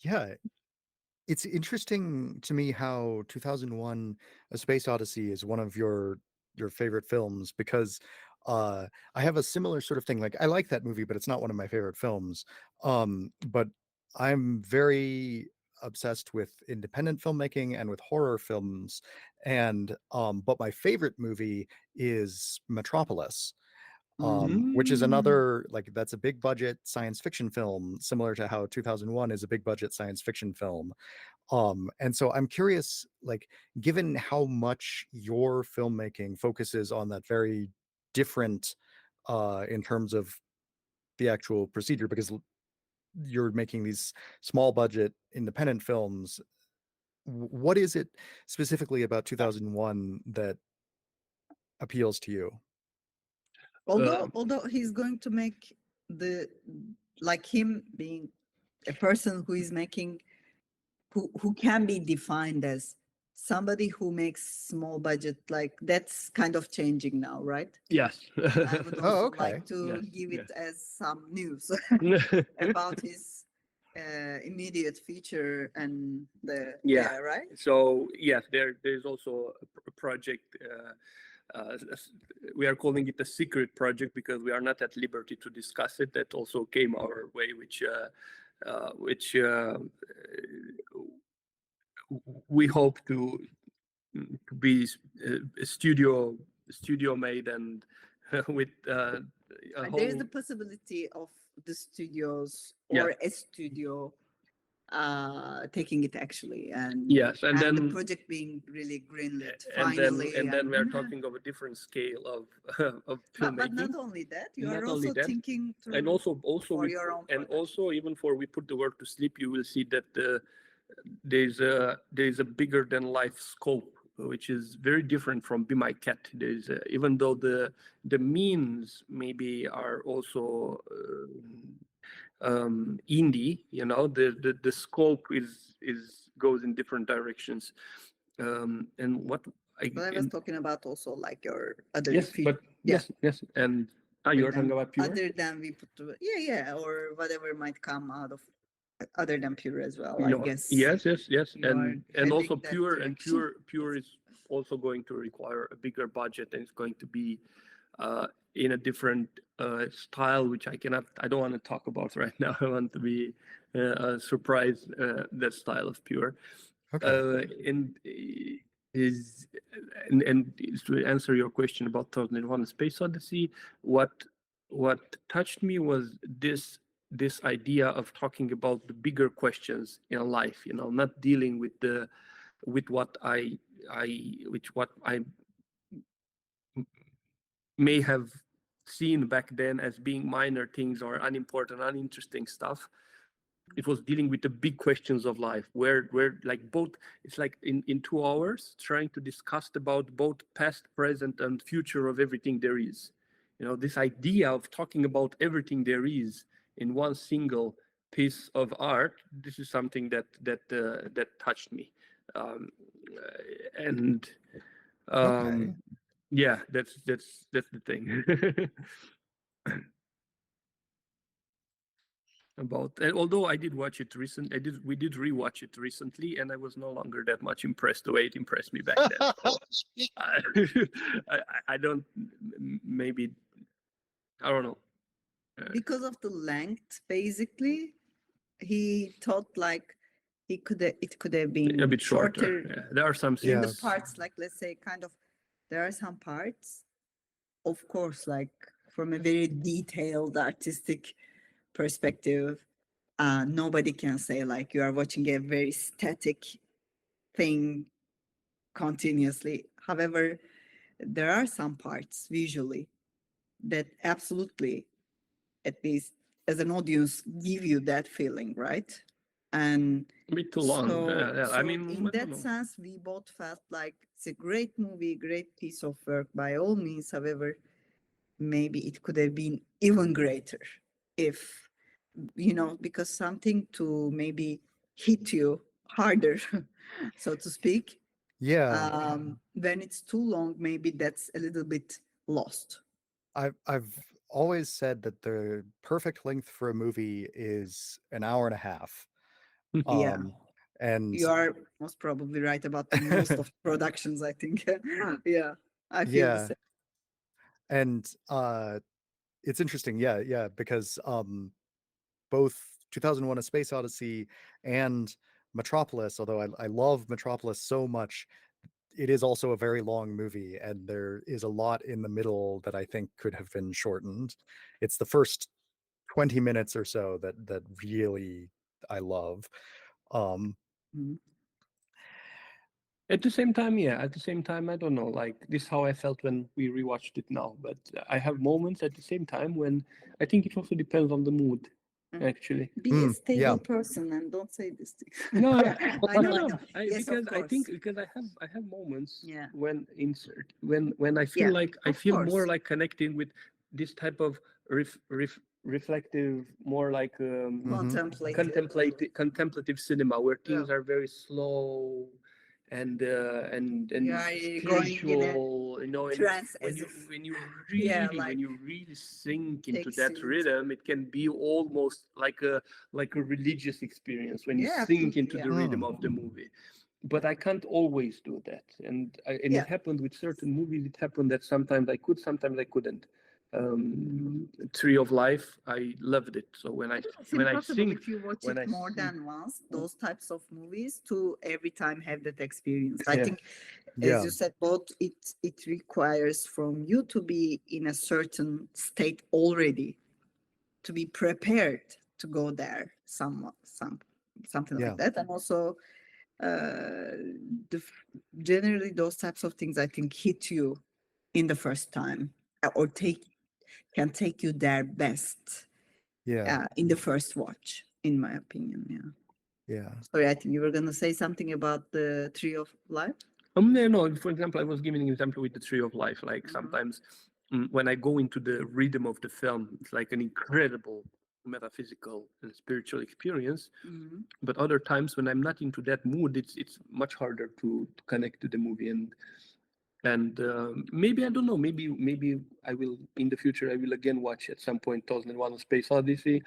Yeah. It's interesting to me how 2001 A Space Odyssey is one of your favorite films, because I have a similar sort of thing. Like, I like that movie, but it's not one of my favorite films. But I'm very obsessed with independent filmmaking and with horror films. And but my favorite movie is Metropolis. Which is Mm. another, like, that's a big budget science fiction film, similar to how 2001 is a big budget science fiction film. And so I'm curious, like, given how much your filmmaking focuses on that very different in terms of the actual procedure, because you're making these small budget independent films, what is it specifically about 2001 that appeals to you? Although he's going to make the like him being a person who is making who can be defined as somebody who makes small budget, like that's kind of changing now, right? Yes. I would Oh, also okay. like to Yes, give it yes. as some news about his immediate future and the Yeah. right. So yes, there's also a project. We are calling it a secret project because we are not at liberty to discuss it. That also came our way, which we hope to be studio made and with a There is whole the possibility of the studios Yeah. or a studio taking it actually, and Yes, and the then project being really greenlit and finally. then we are and- talking of a different scale of of but filmmaking. not only that, you Not are only also that, thinking through and also for we, your own and production. also even for we put the work to sleep, you will see that there's a bigger than life scope, which is very different from Be My Cat. There's even though the means maybe are also indie, the scope is goes in different directions. And what But I was talking about also like your other yes, but yeah, yes, and you're talking about Pure. other than we put or whatever might come out of other than Pure as well, I No, guess. yes, you and are also heading that direction. Pure is also going to require a bigger budget, and it's going to be in a different style, which I don't want to talk about right now. I want to be surprised that style of Pure. Okay. And to answer your question about 2001: A Space Odyssey, what touched me was this idea of talking about the bigger questions in life. Not dealing with what I may have seen back then as being minor things or unimportant, uninteresting stuff. It was dealing with the big questions of life, where like both, it's like in 2 hours trying to discuss about both past, present, and future of everything there is. This idea of talking about everything there is in one single piece of art. This is something that touched me, and Okay. yeah, that's the thing. About, and although I did watch it we did rewatch it recently, and I was no longer that much impressed the way it impressed me back then. So, I don't, maybe, I don't know. Because of the length, basically, he thought like it could have been A bit shorter. Yeah. There are some in the Yes. parts, like let's say kind of there are some parts, of course, like from a very detailed artistic perspective. Nobody can say like you are watching a very static thing continuously. However, there are some parts visually that absolutely, at least as an audience, give you that feeling, right? And A bit too long. so I mean, in I don't that know. sense, we both felt like it's a great movie, great piece of work by all means. However, maybe it could have been even greater if, because something to maybe hit you harder, so to speak. Yeah, When it's too long, maybe that's a little bit lost. I've always said that the perfect length for a movie is an hour and a half. Yeah. And You are most probably right about the most of productions, I think. Yeah, I feel the yeah, same. and it's interesting, yeah, because both 2001: A Space Odyssey and Metropolis, although I love Metropolis so much, it is also a very long movie, and there is a lot in the middle that I think could have been shortened. It's the first 20 minutes or so that really I love. Mhm. At the same time, yeah. At the same time, I don't know. Like this, is how I felt when we rewatched it now. But I have moments at the same time when I think it also depends on the mood. Mm. Actually, Be a Yeah, stable person and don't say this thing. no, yeah. I know, No, I no. know. Yes, Because of I think course. because I have moments Yeah. when insert when I feel Yeah, like I of feel course. more like connecting with this type of reflective, more like mhm, Contemplative. contemplative cinema where Yeah. things are very slow and You are going in a spiritual, and trance as if, when you yeah, really like sink into takes that you into. rhythm, it can be almost like a religious experience when you Yeah, sink absolutely. into Yeah. the rhythm of the movie. But I can't always do that, and Yeah. it happened with certain movies. It happened that sometimes I could, sometimes I couldn't. Tree of Life, I loved it. So It's when I impossible sing, if you watch when it I more sing, than once, those types of movies, to every time have that experience. I yeah, think, yeah, as you said, both it requires from you to be in a certain state already, to be prepared to go there, something yeah, like that, and also generally those types of things I think hit you in the first time, or can take you there best yeah, in the first watch, in my opinion. Yeah. yeah. Sorry, I think you were gonna say something about the Tree of Life. no. For example, I was giving an example with the Tree of Life. Like sometimes when I go into the rhythm of the film, it's like an incredible metaphysical and spiritual experience. Mhm. But other times when I'm not into that mood, it's much harder to connect to the movie. And maybe I don't know. Maybe I will in the future. I will again watch at some point 2001: A Space Odyssey,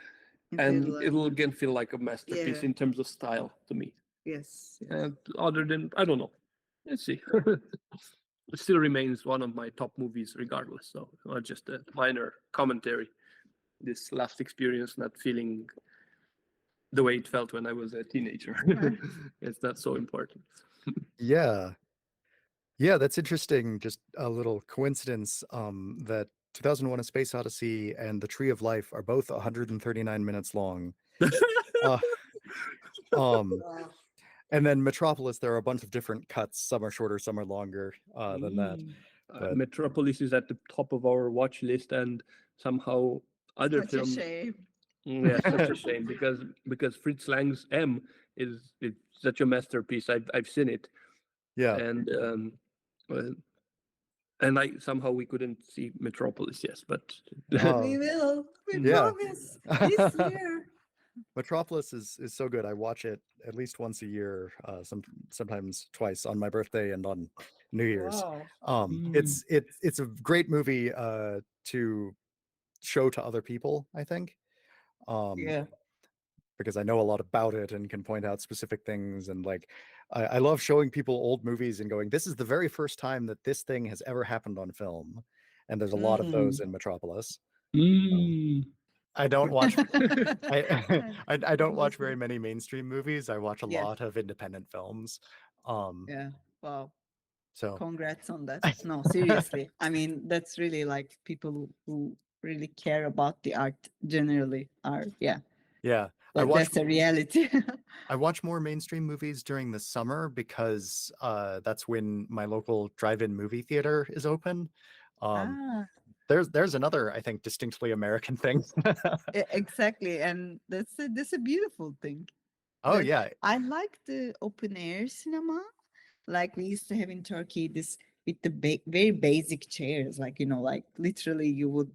and it will again feel like a masterpiece Yeah. in terms of style to me. Yes. Yes. And other than, I don't know. Let's see. It still remains one of my top movies, regardless. So just a minor commentary. This last experience, not feeling the way it felt when I was a teenager. It's not so important. Yeah. Yeah, that's interesting. Just a little coincidence that 2001: A Space Odyssey and The Tree of Life are both 139 minutes long. Uh, um, Wow. and then Metropolis, there are a bunch of different cuts. Some are shorter, some are longer than that. But Metropolis is at the top of our watch list, and somehow other Such a films. shame. Yeah, such a shame because Fritz Lang's M is it's such a masterpiece. I've seen it, yeah, and uh, and I somehow we couldn't see Metropolis, yes, but We will. We yeah. promise. This year. Metropolis is so good. I watch it at least once a year, sometimes twice, on my birthday and on New Year's. Wow. It's a great movie to show to other people, I think. Yeah. Because I know a lot about it and can point out specific things, and like I love showing people old movies and going, this is the very first time that this thing has ever happened on film. And there's a lot of those in Metropolis. I don't watch I don't watch very many mainstream movies. I watch a Yeah. lot of independent films. Yeah. Wow. So Congrats on that. No, seriously. I mean, that's really like people who really care about the art generally are. Yeah, Yeah. I watch that's a reality. I watch more mainstream movies during the summer because that's when my local drive-in movie theater is open. Um, Ah, there's another, I think, distinctly American thing. exactly, and that's a beautiful thing. Oh That yeah, I like the open air cinema, like we used to have in Turkey. This with the very basic chairs, like like literally you would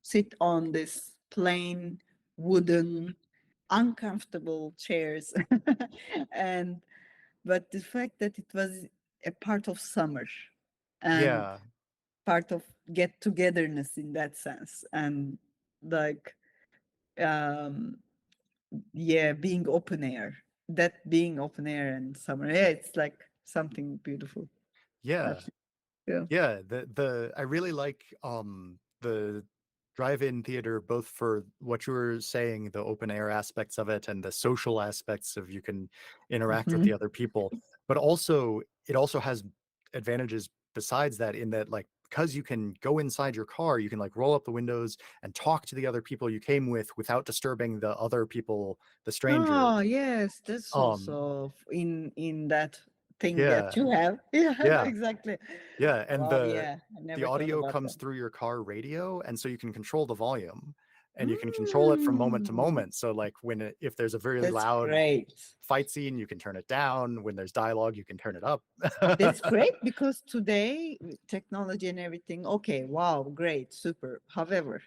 sit on this plain wooden uncomfortable chairs and but the fact that it was a part of summer and yeah, part of get togetherness in that sense and like um yeah, being open air, that being open air and summer, yeah, it's like something beautiful. yeah. Absolutely. Yeah. Yeah, the I really like the drive-in theater both for what you were saying, the open air aspects of it and the social aspects of you can interact with the Mhm. other people, but also it also has advantages besides that in that like because you can go inside your car, you can like roll up the windows and talk to the other people you came with without disturbing the other people, the strangers. Oh yes, that's Um, also in that thing that yeah, you have. Yeah, yeah. exactly. Yeah, and Wow, yeah, I the never thought audio about that. comes through your car radio, and so you can control the volume, and you can control it from moment to Mm, moment. So like if there's a very that's loud great. fight scene, you can turn it down. When there's dialogue, you can turn it up. That's great because today with technology and everything, okay, wow, great, super. However,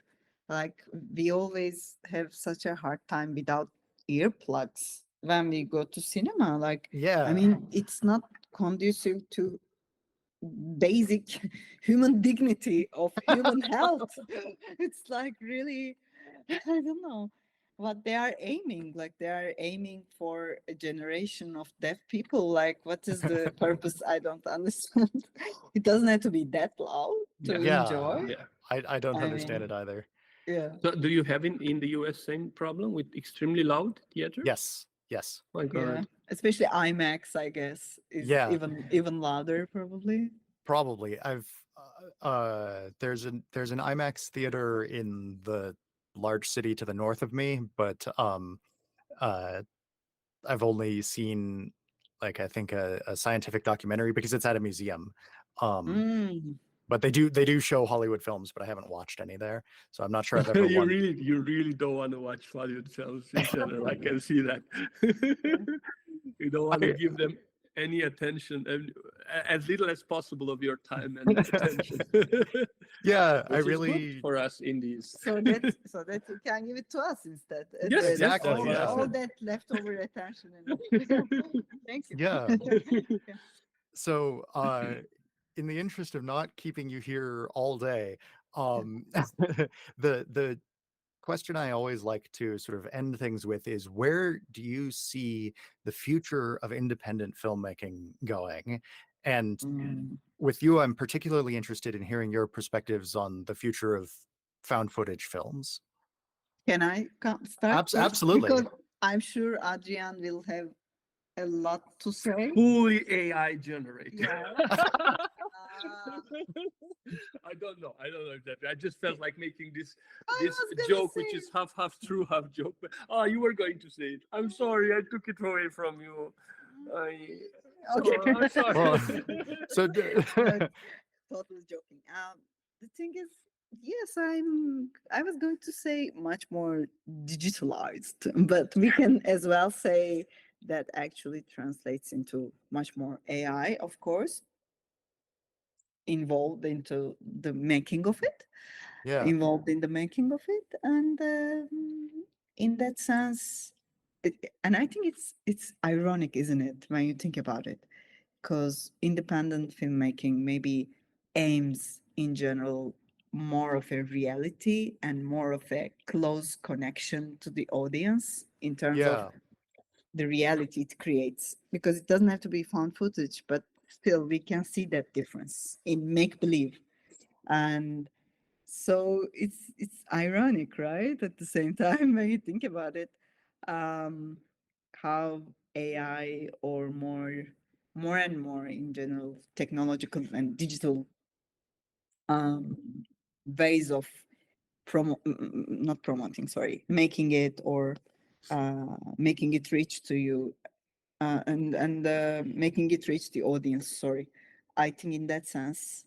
like we always have such a hard time without earplugs when we go to cinema. Like, I Yeah, mean, it's not conducive to basic human dignity of human health. It's like really, I don't know what they are aiming. Like they are aiming for a generation of deaf people. Like what is the purpose? I don't understand. It doesn't have to be that loud to Yeah, yeah. enjoy. yeah. I don't I understand it mean, either. yeah, So do you have in the US same problem with extremely loud theater? Yes, yes, My yeah. God. Especially IMAX, I guess, is yeah. even louder probably. Probably. There's an IMAX theater in the large city to the north of me, but uh I've only seen like I think a scientific documentary because it's at a museum. Um, Mm. but they do show Hollywood films, but I haven't watched any there, so I'm not sure I've ever you won. really don't want to watch Hollywood films in general. I can see that. You don't want to give them any attention, as little as possible of your time and attention. Yeah, I Which is good really for us indies. So that you can give it to us instead. Yes, yes, exactly. that's what I All Yeah, said. that leftover attention and thank you. yeah. Yeah. So, in the interest of not keeping you here all day, the question I always like to sort of end things with is where do you see the future of independent filmmaking going? And Mm. with you, I'm particularly interested in hearing your perspectives on the future of found footage films. Can I start first? Absolutely. Because I'm sure Adrian will have a lot to say. Fully AI generated. Yeah. I don't know. I don't know exactly. I just felt like making this I was gonna joke, which say. is half true, half joke. But you were going to say it. I'm sorry, I took it away from you. Okay. I'm sorry. Well, so But totally joking. The thing is, yes, I was going to say much more digitalized, but we can as well say that actually translates into much more AI, of course, involved into the making of it, yeah, involved in the making of it, and in that sense, and I think it's ironic, isn't it, when you think about it? Because independent filmmaking maybe aims in general more of a reality and more of a close connection to the audience in terms of yeah, the reality it creates, because it doesn't have to be found footage, but still we can see that difference in make believe. And so it's ironic, right, at the same time when you think about it, um how AI or more and more in general technological and digital um ways of not promoting, sorry, making it or making it reach to you, and making it reach the audience. Sorry, I think in that sense,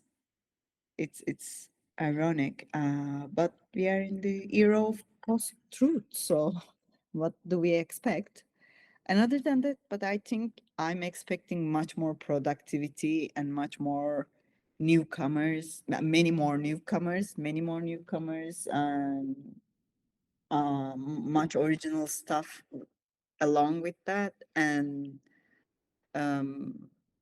it's ironic, but we are in the era of post-truth. So, what do we expect? And other than that, but I think I'm expecting much more productivity and much more newcomers, many more newcomers, and much original stuff along with that, and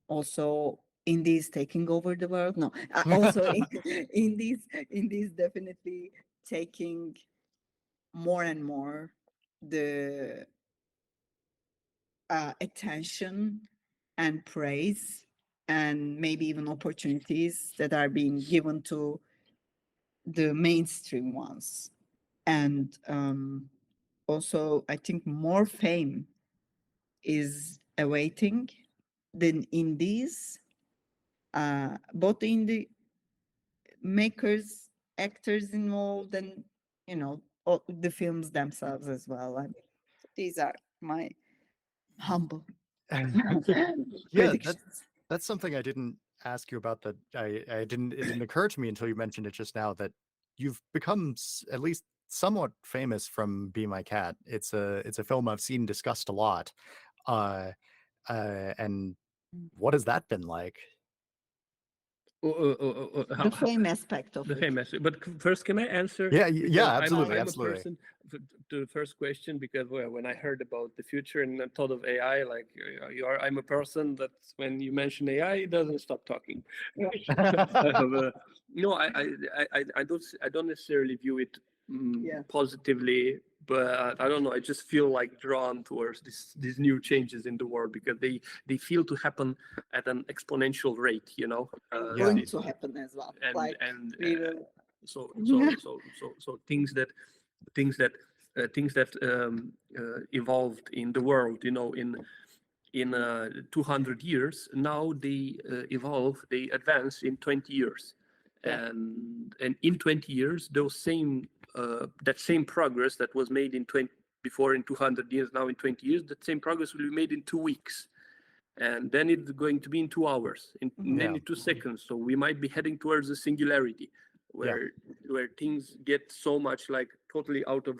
also indies taking over the world. No, also indies definitely taking more and more the attention and praise and maybe even opportunities that are being given to the mainstream ones. And also, I think more fame is awaiting than indies, both in the makers, actors involved, and all the films themselves as well. I mean, these are my humble Yeah, predictions. that's something I didn't ask you about. That it didn't occur to me until you mentioned it just now, that you've become at least somewhat famous from Be My Cat. It's a film I've seen discussed a lot. And what has that been like? The fame aspect of The it. fame aspect. But first, can I answer? Yeah, Because yeah, absolutely, I'm absolutely. a person to the first question, because when I heard about the future and I thought of AI, like I'm a person that when you mention AI, it doesn't stop talking. No, I don't necessarily view it positively, but I don't know. I just feel like drawn towards these new changes in the world, because they feel to happen at an exponential rate. Going to happen as well. So things that evolved in the world, in 200 years, now they advance in 20 years. And in 20 years, that same progress that was made before in 200 years, now in 20 years, that same progress will be made in 2 weeks. And then it's going to be in 2 hours, then in 2 seconds. So we might be heading towards a singularity, where things get so much like totally out of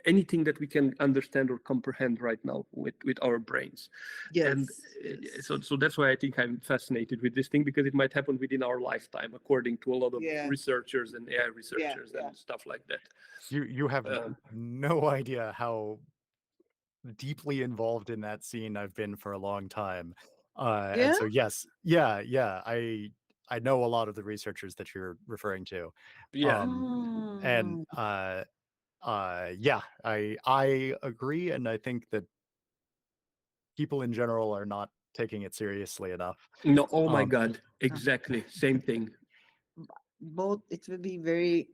anything that we can understand or comprehend right now with our brains. And so that's why I think I'm fascinated with this thing, because it might happen within our lifetime, according to a lot of researchers and AI researchers and stuff like that. You have no idea how deeply involved in that scene I've been for a long time. And so yes, I know a lot of the researchers that you're referring to. And I agree, and I think that people in general are not taking it seriously enough. No, oh my God, exactly, same thing. Both, it will be very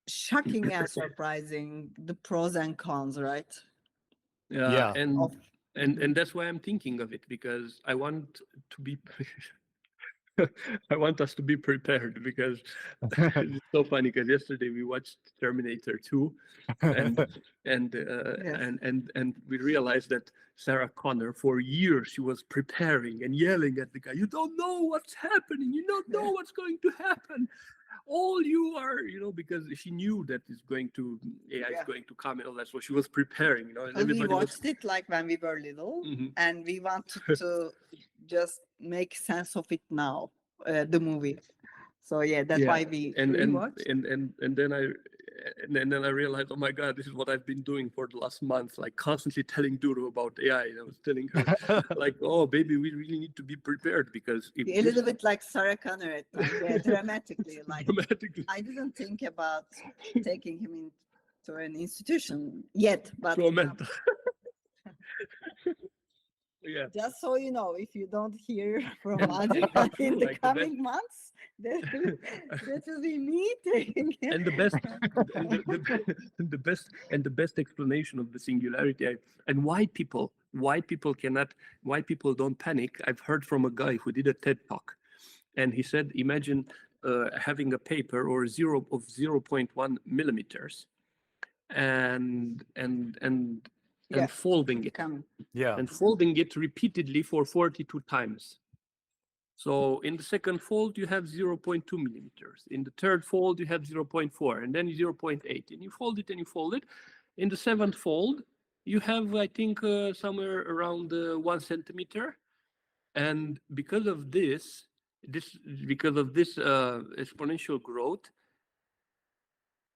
shocking and surprising, the pros and cons, right? Yeah. And that's why I'm thinking of it, because I want to be I want us to be prepared, because it's so funny, because yesterday we watched Terminator 2 and we realized that Sarah Connor, for years, she was preparing and yelling at the guy, "You don't know what's happening, you don't know what's going to happen. All you are," because she knew that AI is going to come and all that. So she was preparing, And we watched it like when we were little, and we wanted to just make sense of it now, the movie. So that's why we watched. And then I realized, oh my God, this is what I've been doing for the last month, like constantly telling Duru about AI. And I was telling her, like, oh, baby, we really need to be prepared, because a little bit like Sarah Connor at times, dramatically. Like, I didn't think about taking him into an institution yet, but to a mental. Just so you know, if you don't hear from Adrian in the coming months, that will be me taking him. And the best explanation of the singularity and why people don't panic. I've heard from a guy who did a TED talk, and he said, imagine having a paper or 0.1 millimeters and folding it. And folding it repeatedly for 42 times. So in the second fold, you have 0.2 millimeters. In the third fold, you have 0.4, and then 0.8. And you fold it and you fold it. In the seventh fold, you have, I think, somewhere around 1 centimeter. And because of this exponential growth,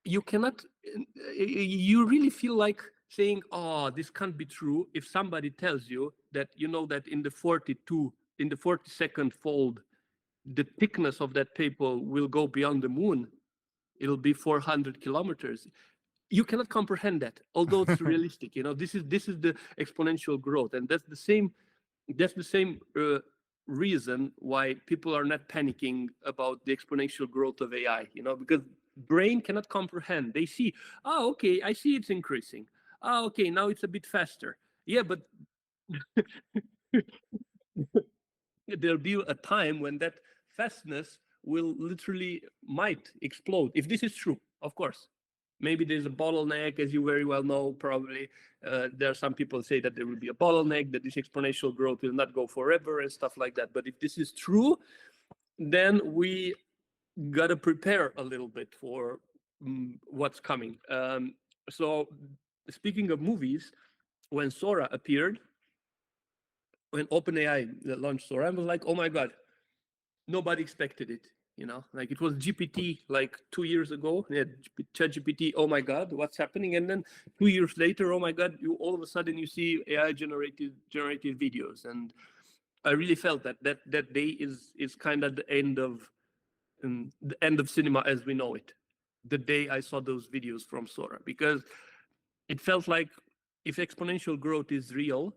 you really feel like saying, oh, this can't be true, if somebody tells you that, that in the 42nd fold, the thickness of that paper will go beyond the moon. It'll be 400 kilometers. You cannot comprehend that, although it's realistic. This is the exponential growth, and that's the same reason why people are not panicking about the exponential growth of AI. Because brain cannot comprehend. They see, oh, okay, I see it's increasing. Oh, okay, now it's a bit faster. Yeah, but there'll be a time when that fastness will might explode. If this is true, of course. Maybe there's a bottleneck, as you very well know, probably. There are some people say that there will be a bottleneck, that this exponential growth will not go forever and stuff like that. But if this is true, then we got to prepare a little bit for what's coming. So speaking of movies, when Sora appeared, when OpenAI launched Sora, I was like, oh my God, nobody expected it. Like it was GPT like 2 years ago. Yeah, ChatGPT, oh my God, what's happening? And then 2 years later, oh my God, all of a sudden you see AI generated videos. And I really felt that day is kind of the end of cinema as we know it. The day I saw those videos from Sora, because it felt like if exponential growth is real,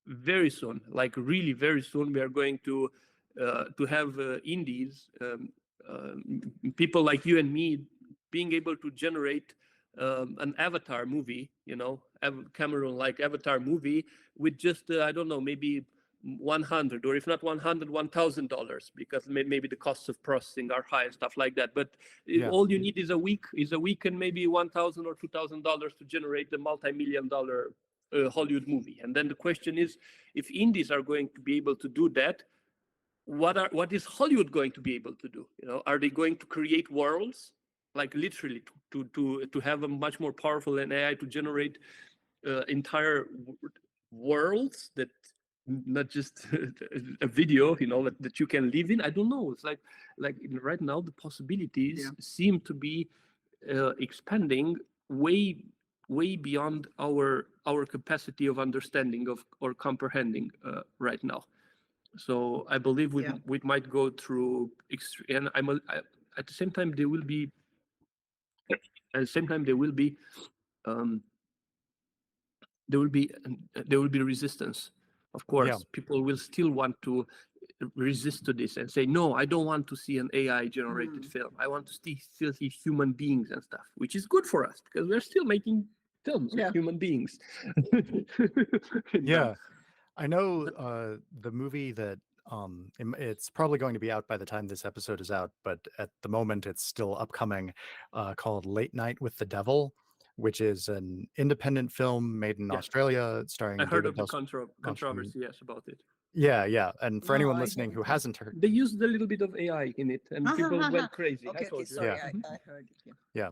very soon, like really very soon, we are going to have indies, people like you and me, being able to generate an Avatar movie, Cameron-like Avatar movie with just I don't know, maybe $100, or if not $100, $1,000, because maybe the costs of processing are high and stuff like that. But all you need is a week and maybe $1,000 or $2,000 to generate a multi-million-dollar Hollywood movie. And then the question is, if indies are going to be able to do that, what is Hollywood going to be able to do? Are they going to create worlds, like literally to have a much more powerful than AI to generate entire worlds, that not just a video, that you can live in? I don't know. It's like right now the possibilities seem to be expanding way beyond our capacity of understanding or comprehending right now. So I believe we might go through and at the same time there will be resistance. Of course, people will still want to resist to this and say, no, I don't want to see an AI generated film. I want to still see human beings and stuff, which is good for us because we're still making films with human beings. I know the movie that it's probably going to be out by the time this episode is out, but at the moment it's still upcoming, called Late Night with the Devil, which is an independent film made in Australia starring I heard David of the controversy, about it. Yeah. And for anyone listening who hasn't heard, they used a little bit of AI in it, and people went crazy. Okay, sorry, I heard it. Yeah.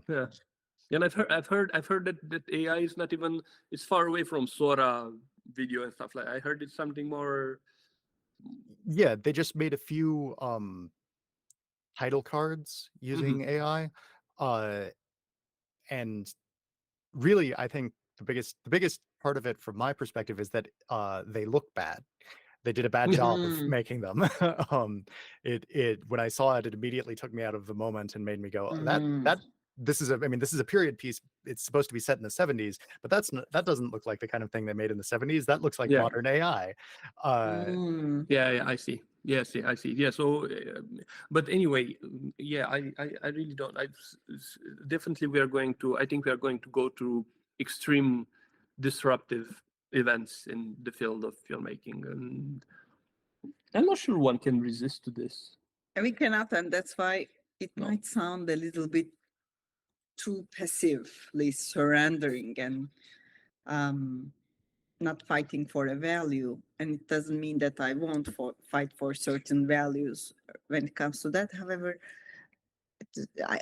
And I've heard that AI is not even, it's far away from Sora video and stuff like that. I heard it's something more. Yeah, they just made a few title cards using AI, and really, I think the biggest part of it, from my perspective, is that they look bad. They did a bad job of making them. When I saw it, it immediately took me out of the moment and made me go, this is a period piece. It's supposed to be set in the 70s, but that doesn't look like the kind of thing they made in the 70s. That looks like modern AI. I see. Yes, I see. Yeah. So, but anyway, I really don't. Definitely I think we are going to go through extreme disruptive events in the field of filmmaking, and I'm not sure one can resist to this. And we cannot, and that's why it No. might sound a little bit too passively surrendering and not fighting for a value. And it doesn't mean that I won't fight for certain values when it comes to that. However,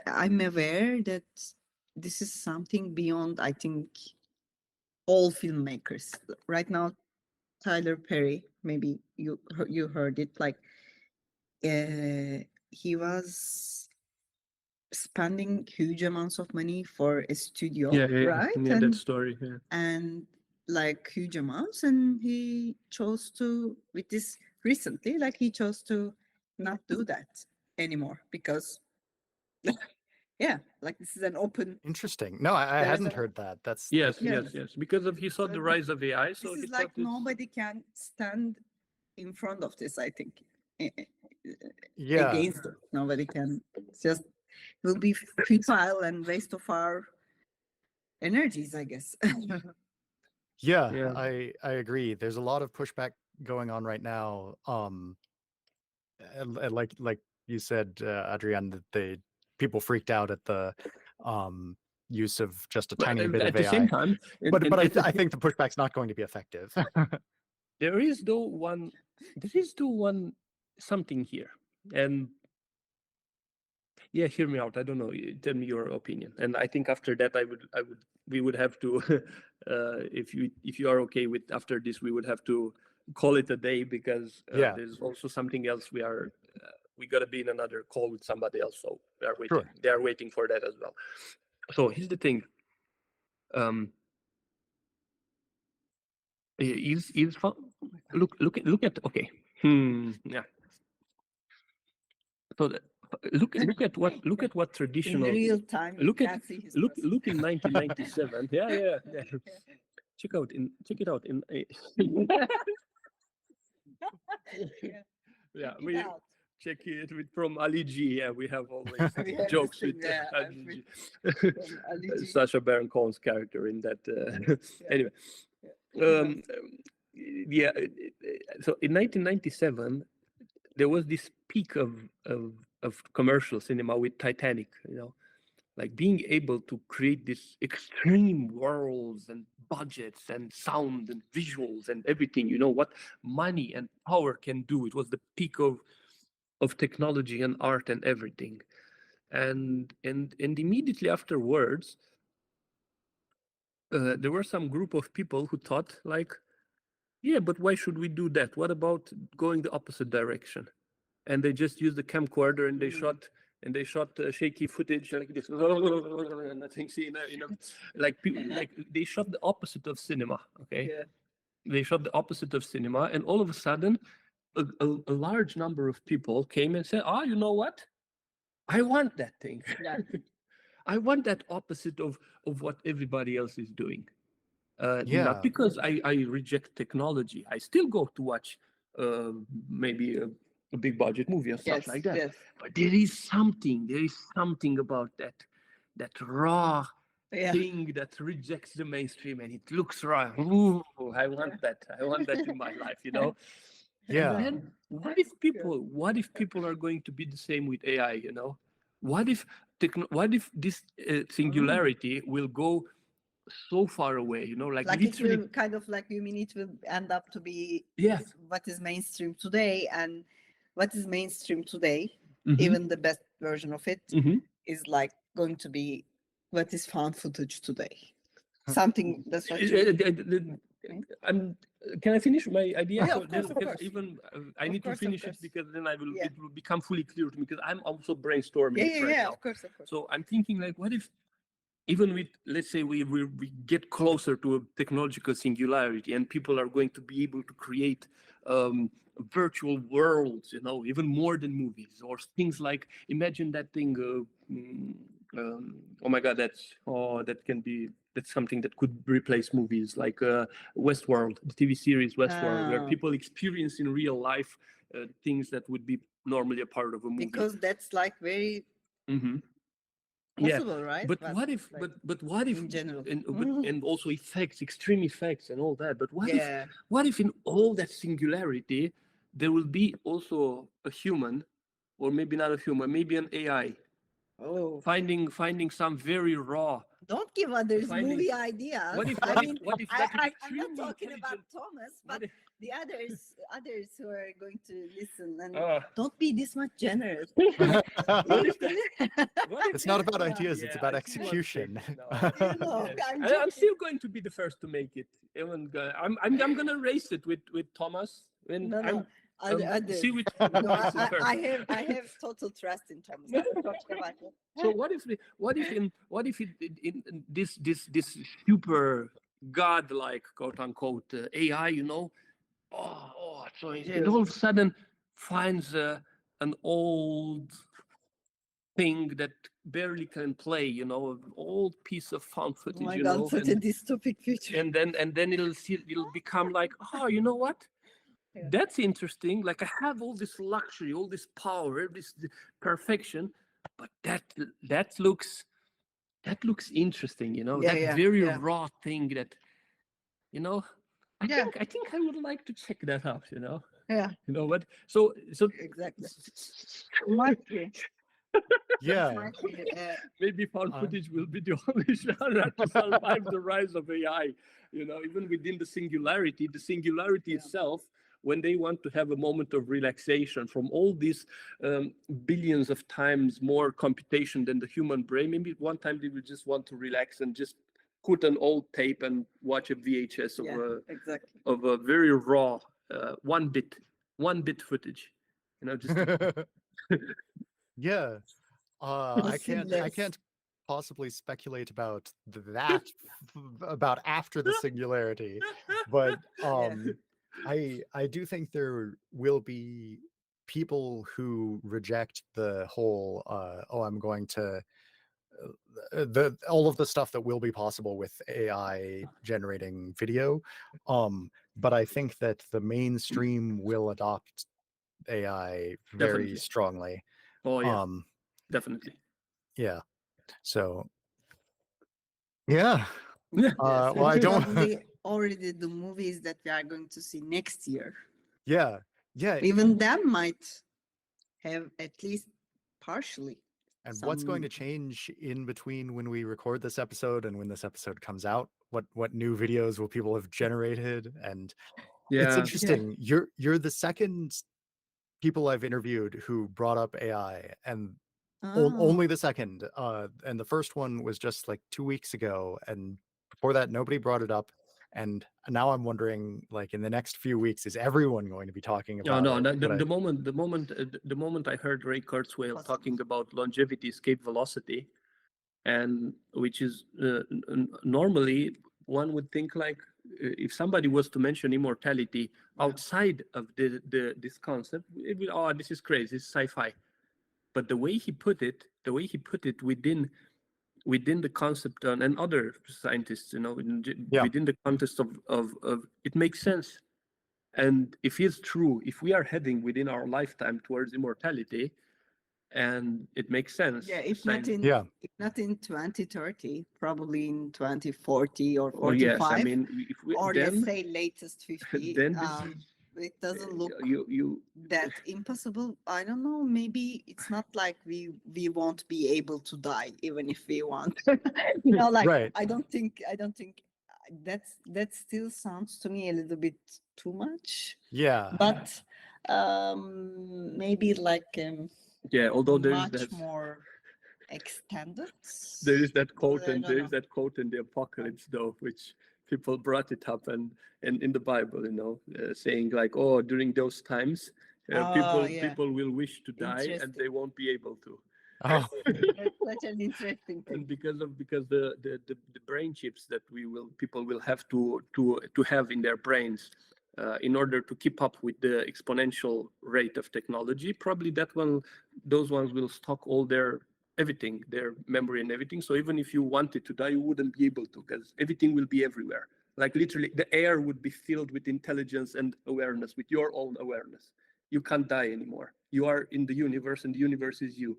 I'm aware that this is something beyond, I think, all filmmakers. Right now, Tyler Perry, maybe you heard it, like he was spending huge amounts of money for a studio, right? Yeah, that story. Yeah. And like huge amounts, and he chose to, with this recently, like he chose to not do that anymore because yeah, like this is an open. Interesting. No, I There's hadn't a- heard that. That's Yes, Yeah. yes. Because of he saw So the rise of AI, so This he is like thought it's- nobody can stand in front of this, I think. yeah. Against it. Nobody can. It's just it will be futile and waste of our energies, I guess. Yeah, Yeah. I agree. There's a lot of pushback going on right now. And like you said, Adrian, that people freaked out at the use of just a But tiny bit at of the AI. same time, But I think the pushback's not going to be effective. there is one something here, and yeah, hear me out. I don't know. Tell me your opinion, and I think after that, we would have to, if you are okay with after this, we would have to call it a day because Yeah. there's also something else we gotta be in another call with somebody else, so we are waiting. Sure. They are waiting for that as well. So here's the thing. Is fun. Look at okay. Yeah. So look at what In traditional real time, you look can at see his look process. in 1997. Yeah. Check it out in yeah, Check it we out. check it with from Ali G. Yeah, we have always We have jokes this with thing, yeah, Ali G. from Ali G. Sacha Baron Cohen's character in that. Yeah. Anyway, yeah. So in 1997, there was this peak of commercial cinema with Titanic. Like being able to create this extreme worlds and budgets and sound and visuals and everything. What money and power can do. It was the peak of technology and art and everything. And immediately afterwards, there were some group of people who thought like, yeah, but why should we do that? What about going the opposite direction? And they just used the camcorder and they shot shaky footage like this, and I think like people, like they shot the opposite of cinema. Okay, Yeah. they shot the opposite of cinema, and all of a sudden, a large number of people came and said, "Ah, you know what? I want that thing. Yeah. I want that opposite of what everybody else is doing. Yeah. Not because I reject technology. I still go to watch maybe a big budget movie or stuff like that. Yes. But there is something about that raw Yeah. thing that rejects the mainstream, and it looks raw. Ooh, I want that. I want that in my life. Yeah. And then what if people are going to be the same with AI? What if this singularity will go so far away? Like Like it literally. will kind of like, you mean it will end up to be Yeah. what is mainstream today, and what is mainstream today, Mhm. even the best version of it Mhm. is like going to be what is found footage today. Something that's what Can I finish my idea? Yeah, So of course, of because course. even I Of need course, to of finish it course. because then Yeah. it will become fully clear to me, because I'm also brainstorming it right now. Of course. So I'm thinking like, what if even with, let's say we get closer to a technological singularity and people are going to be able to create virtual worlds, even more than movies or things like, imagine that thing. Oh my God, that's something that could replace movies, like Westworld, the TV series Westworld, where Ah. people experience in real life things that would be normally a part of a movie. Because that's like very Mhm. possible, right? But what if? like, But what if? in general. And also effects, extreme effects, and all that. But what if? Yeah. What if in all that singularity there will be also a human, or maybe not a human, maybe an AI Oh, finding some very raw. don't give others Finding- movie ideas. What if I what mean, if what if I'm that not extremely talking about intelligent- Thomas, what but if- the others who are going to listen, and uh, don't be this much generous. what if It's not about Yeah. ideas, it's about I see what's execution. taken now. No, Yes. I'm I'm joking. still going to be the first to make it. I'm gonna race it with Thomas. When No, no. Others. see which No, makes it first. I have total trust in Thomas. I'm talking about it. So what if in this super godlike quote unquote AI, so it all of a sudden finds an old thing that barely can play, an old piece of found Oh footage, my God, such a dystopic future. and then it'll become like, oh, you know what? Yeah. That's interesting. Like I have all this luxury, all this power, this perfection, but that looks interesting, Yeah, that yeah, very yeah. raw thing that, Yeah. I think I would like to check that out, Yeah, You know what? So exactly. Might be. Yeah. Might be, maybe found Uh, footage will be the only genre to survive the rise of AI. Even within the singularity Yeah. itself, when they want to have a moment of relaxation from all these billions of times more computation than the human brain, maybe one time they will just want to relax and just put an old tape and watch a VHS yeah, exactly. of a very raw one bit footage. Just to- Yeah. I Seamless. can't possibly speculate about that about after the singularity, but I do think there will be people who reject the whole I'm going to all of the stuff that will be possible with AI generating video. But I think that the mainstream will adopt AI very Definitely. strongly. Oh yeah, definitely. Yeah. So yeah. Yeah. Well, I don't. Probably already the movies that we are going to see next year. Yeah. Yeah. Even them might have at least partially. And what's going to some- change in between when we record this episode and when this episode comes out? What new videos will people have generated? And it's Yeah. interesting. You're the second people I've interviewed who brought up AI, and Oh, only the second. And the first one was just like 2 weeks ago, and before that nobody brought it up. And now I'm wondering, like, in the next few weeks, is everyone going to be talking about No, it? But the moment I heard Ray Kurzweil talking about longevity, escape velocity, and which is normally one would think like if somebody was to mention immortality outside of this concept, it would, this is crazy, this is sci-fi. But the way he put it within the concept and other scientists, within the context of it makes sense. And if it's true, if we are heading within our lifetime towards immortality, and it makes sense. yeah, if not in yeah. if not in 2030, probably in 2040 or 45, Or yes, I mean, if we, or then, let's say latest 50. then this It doesn't look you that impossible. I don't know. Maybe it's not like we won't be able to die even if we want. Like Right. I don't think that still sounds to me a little bit too much. Yeah. But maybe like yeah. Although there is much that more extended. there is that quote I and don't there know. is that quote in the Apocalypse though, which people brought it up and in the Bible, saying like, oh, during those times, people will wish to die and Interesting. they won't be able to. Oh, That's such an interesting thing. And because the brain chips that people will have to have in their brains in order to keep up with the exponential rate of technology, probably those ones will stock all their everything, their memory and everything. So even if you wanted to die, you wouldn't be able to, because everything will be everywhere. Like literally, the air would be filled with intelligence and awareness, with your own awareness. You can't die anymore. You are in the universe, and the universe is you.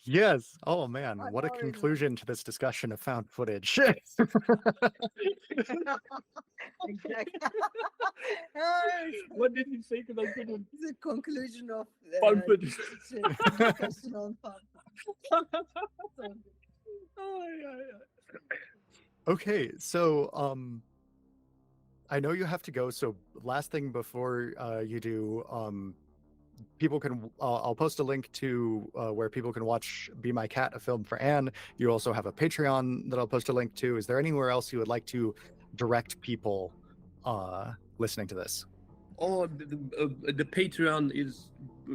Yes. Oh man, I'm what a already- conclusion to this discussion of found footage. Exactly. What did you say? Because I couldn't. The conclusion of Found footage. discussion on found footage. Oh, yeah. Okay, so I know you have to go. So last thing before you do, people can. I'll post a link to where people can watch "Be My Cat," a film for Anne. You also have a Patreon that I'll post a link to. Is there anywhere else you would like to direct people listening to this? Oh, the Patreon is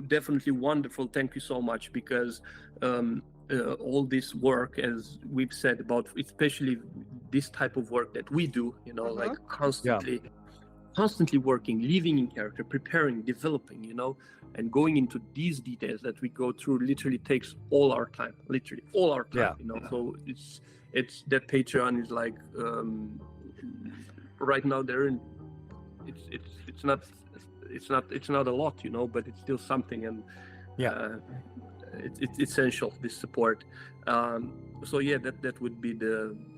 definitely wonderful. Thank you so much, because all this work, as we've said about, especially this type of work that we do, like constantly working, living in character, preparing, developing, and going into these details that we go through literally takes all our time, So it's that Patreon is like, right now it's not a lot, but it's still something, and it's essential, this support. So yeah, that would be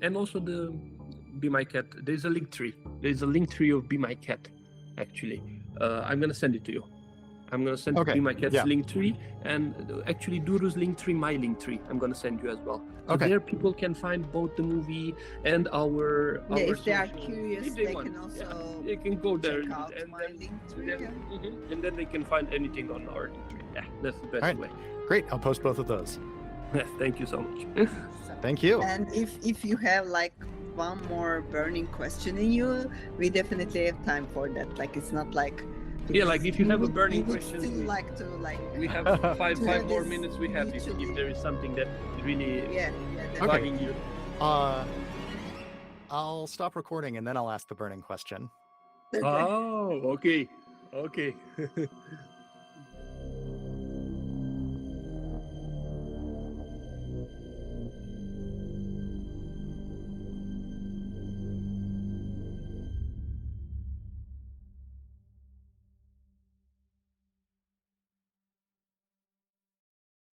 and also the Be My Cat. There's a link tree of Be My Cat, actually. I'm gonna send it to you. I'm gonna send Be My Cat's link tree, and actually Duru's link tree, my link tree, I'm gonna send you as well. So there people can find both the movie and our if they are social- curious, if they want. can also they can go there check out and my then, link tree. and then they can find anything on our link tree. Yeah, that's the best Alright. way. Great. I'll post both of those. Thank you so much. Thank you. And if you have like one more burning question in you, we definitely have time for that. Like it's not like Yeah, like if you have a we burning would question, still like to we have five have more this minutes. We have if mutually- there is something that really definitely. bugging you. I'll stop recording and then I'll ask the burning question. Oh, okay.